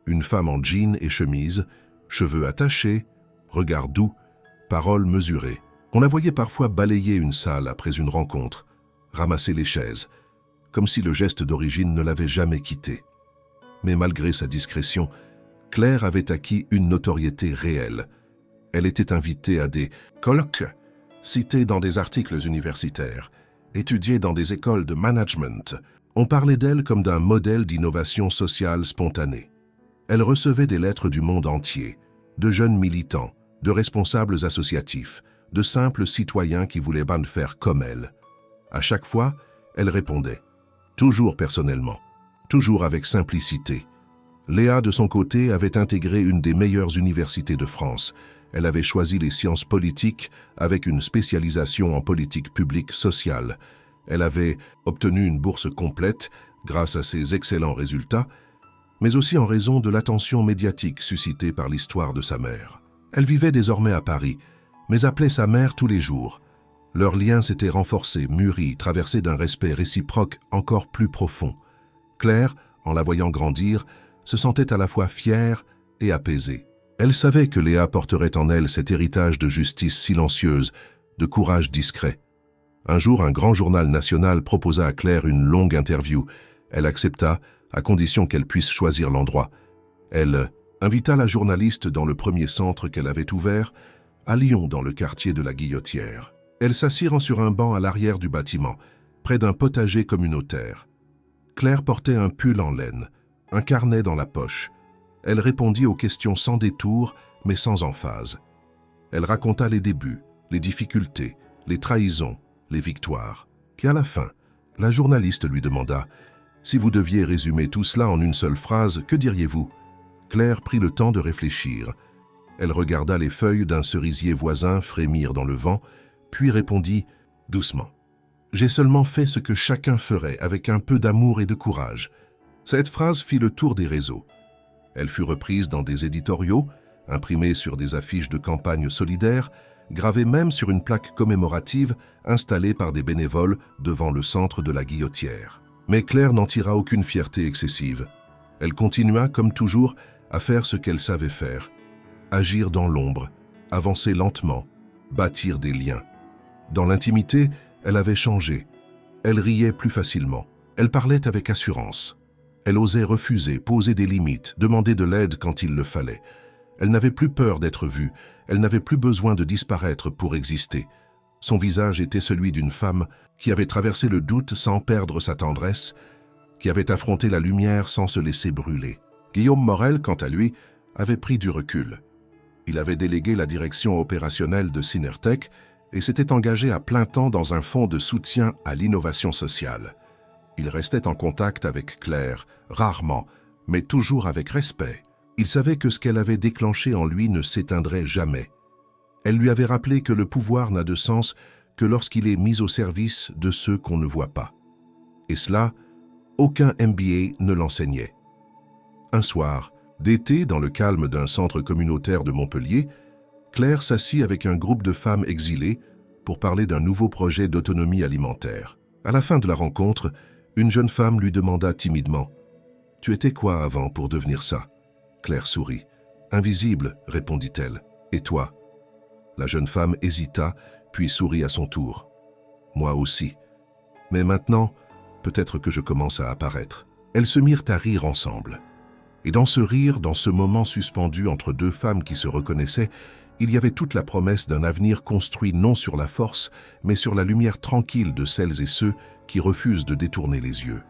Une femme en jean et chemise, cheveux attachés, regard doux, paroles mesurées. On la voyait parfois balayer une salle après une rencontre, ramasser les chaises, comme si le geste d'origine ne l'avait jamais quittée. Mais malgré sa discrétion, Claire avait acquis une notoriété réelle. Elle était invitée à des colloques, citée dans des articles universitaires, étudiée dans des écoles de management. On parlait d'elle comme d'un modèle d'innovation sociale spontanée. Elle recevait des lettres du monde entier, de jeunes militants, de responsables associatifs, de simples citoyens qui voulaient bien faire comme elle. À chaque fois, elle répondait, toujours personnellement, toujours avec simplicité. Léa, de son côté, avait intégré une des meilleures universités de France. Elle avait choisi les sciences politiques avec une spécialisation en politique publique sociale. Elle avait obtenu une bourse complète grâce à ses excellents résultats, mais aussi en raison de l'attention médiatique suscitée par l'histoire de sa mère. Elle vivait désormais à Paris, mais appelait sa mère tous les jours. Leur lien s'était renforcé, mûri, traversé d'un respect réciproque encore plus profond. Claire, en la voyant grandir, se sentait à la fois fière et apaisée. Elle savait que Léa porterait en elle cet héritage de justice silencieuse, de courage discret. Un jour, un grand journal national proposa à Claire une longue interview. Elle accepta, à condition qu'elle puisse choisir l'endroit. Elle invita la journaliste dans le premier centre qu'elle avait ouvert, à Lyon, dans le quartier de la Guillotière. Elles s'assirent sur un banc à l'arrière du bâtiment, près d'un potager communautaire. Claire portait un pull en laine, un carnet dans la poche. Elle répondit aux questions sans détour, mais sans emphase. Elle raconta les débuts, les difficultés, les trahisons, les victoires. Puis à la fin, la journaliste lui demanda « Si vous deviez résumer tout cela en une seule phrase, que diriez-vous » Claire prit le temps de réfléchir. Elle regarda les feuilles d'un cerisier voisin frémir dans le vent, puis répondit doucement. « J'ai seulement fait ce que chacun ferait avec un peu d'amour et de courage. » Cette phrase fit le tour des réseaux. Elle fut reprise dans des éditoriaux, imprimée sur des affiches de campagne solidaire, gravée même sur une plaque commémorative installée par des bénévoles devant le centre de la Guillotière. Mais Claire n'en tira aucune fierté excessive. Elle continua, comme toujours, à faire ce qu'elle savait faire. Agir dans l'ombre, avancer lentement, bâtir des liens. Dans l'intimité, elle avait changé. Elle riait plus facilement. Elle parlait avec assurance. Elle osait refuser, poser des limites, demander de l'aide quand il le fallait. Elle n'avait plus peur d'être vue. Elle n'avait plus besoin de disparaître pour exister. Son visage était celui d'une femme qui avait traversé le doute sans perdre sa tendresse, qui avait affronté la lumière sans se laisser brûler. Guillaume Morel, quant à lui, avait pris du recul. Il avait délégué la direction opérationnelle de Synertech et s'était engagé à plein temps dans un fonds de soutien à l'innovation sociale. Il restait en contact avec Claire, rarement, mais toujours avec respect. Il savait que ce qu'elle avait déclenché en lui ne s'éteindrait jamais. Elle lui avait rappelé que le pouvoir n'a de sens que lorsqu'il est mis au service de ceux qu'on ne voit pas. Et cela, aucun MBA ne l'enseignait. Un soir, d'été, dans le calme d'un centre communautaire de Montpellier, Claire s'assit avec un groupe de femmes exilées pour parler d'un nouveau projet d'autonomie alimentaire. À la fin de la rencontre, une jeune femme lui demanda timidement « Tu étais quoi avant pour devenir ça ?» Claire sourit. « Invisible, répondit-elle. Et toi ?» La jeune femme hésita, puis sourit à son tour. « Moi aussi. Mais maintenant, peut-être que je commence à apparaître. » Elles se mirent à rire ensemble. Et dans ce rire, dans ce moment suspendu entre deux femmes qui se reconnaissaient, il y avait toute la promesse d'un avenir construit non sur la force, mais sur la lumière tranquille de celles et ceux qui refusent de détourner les yeux.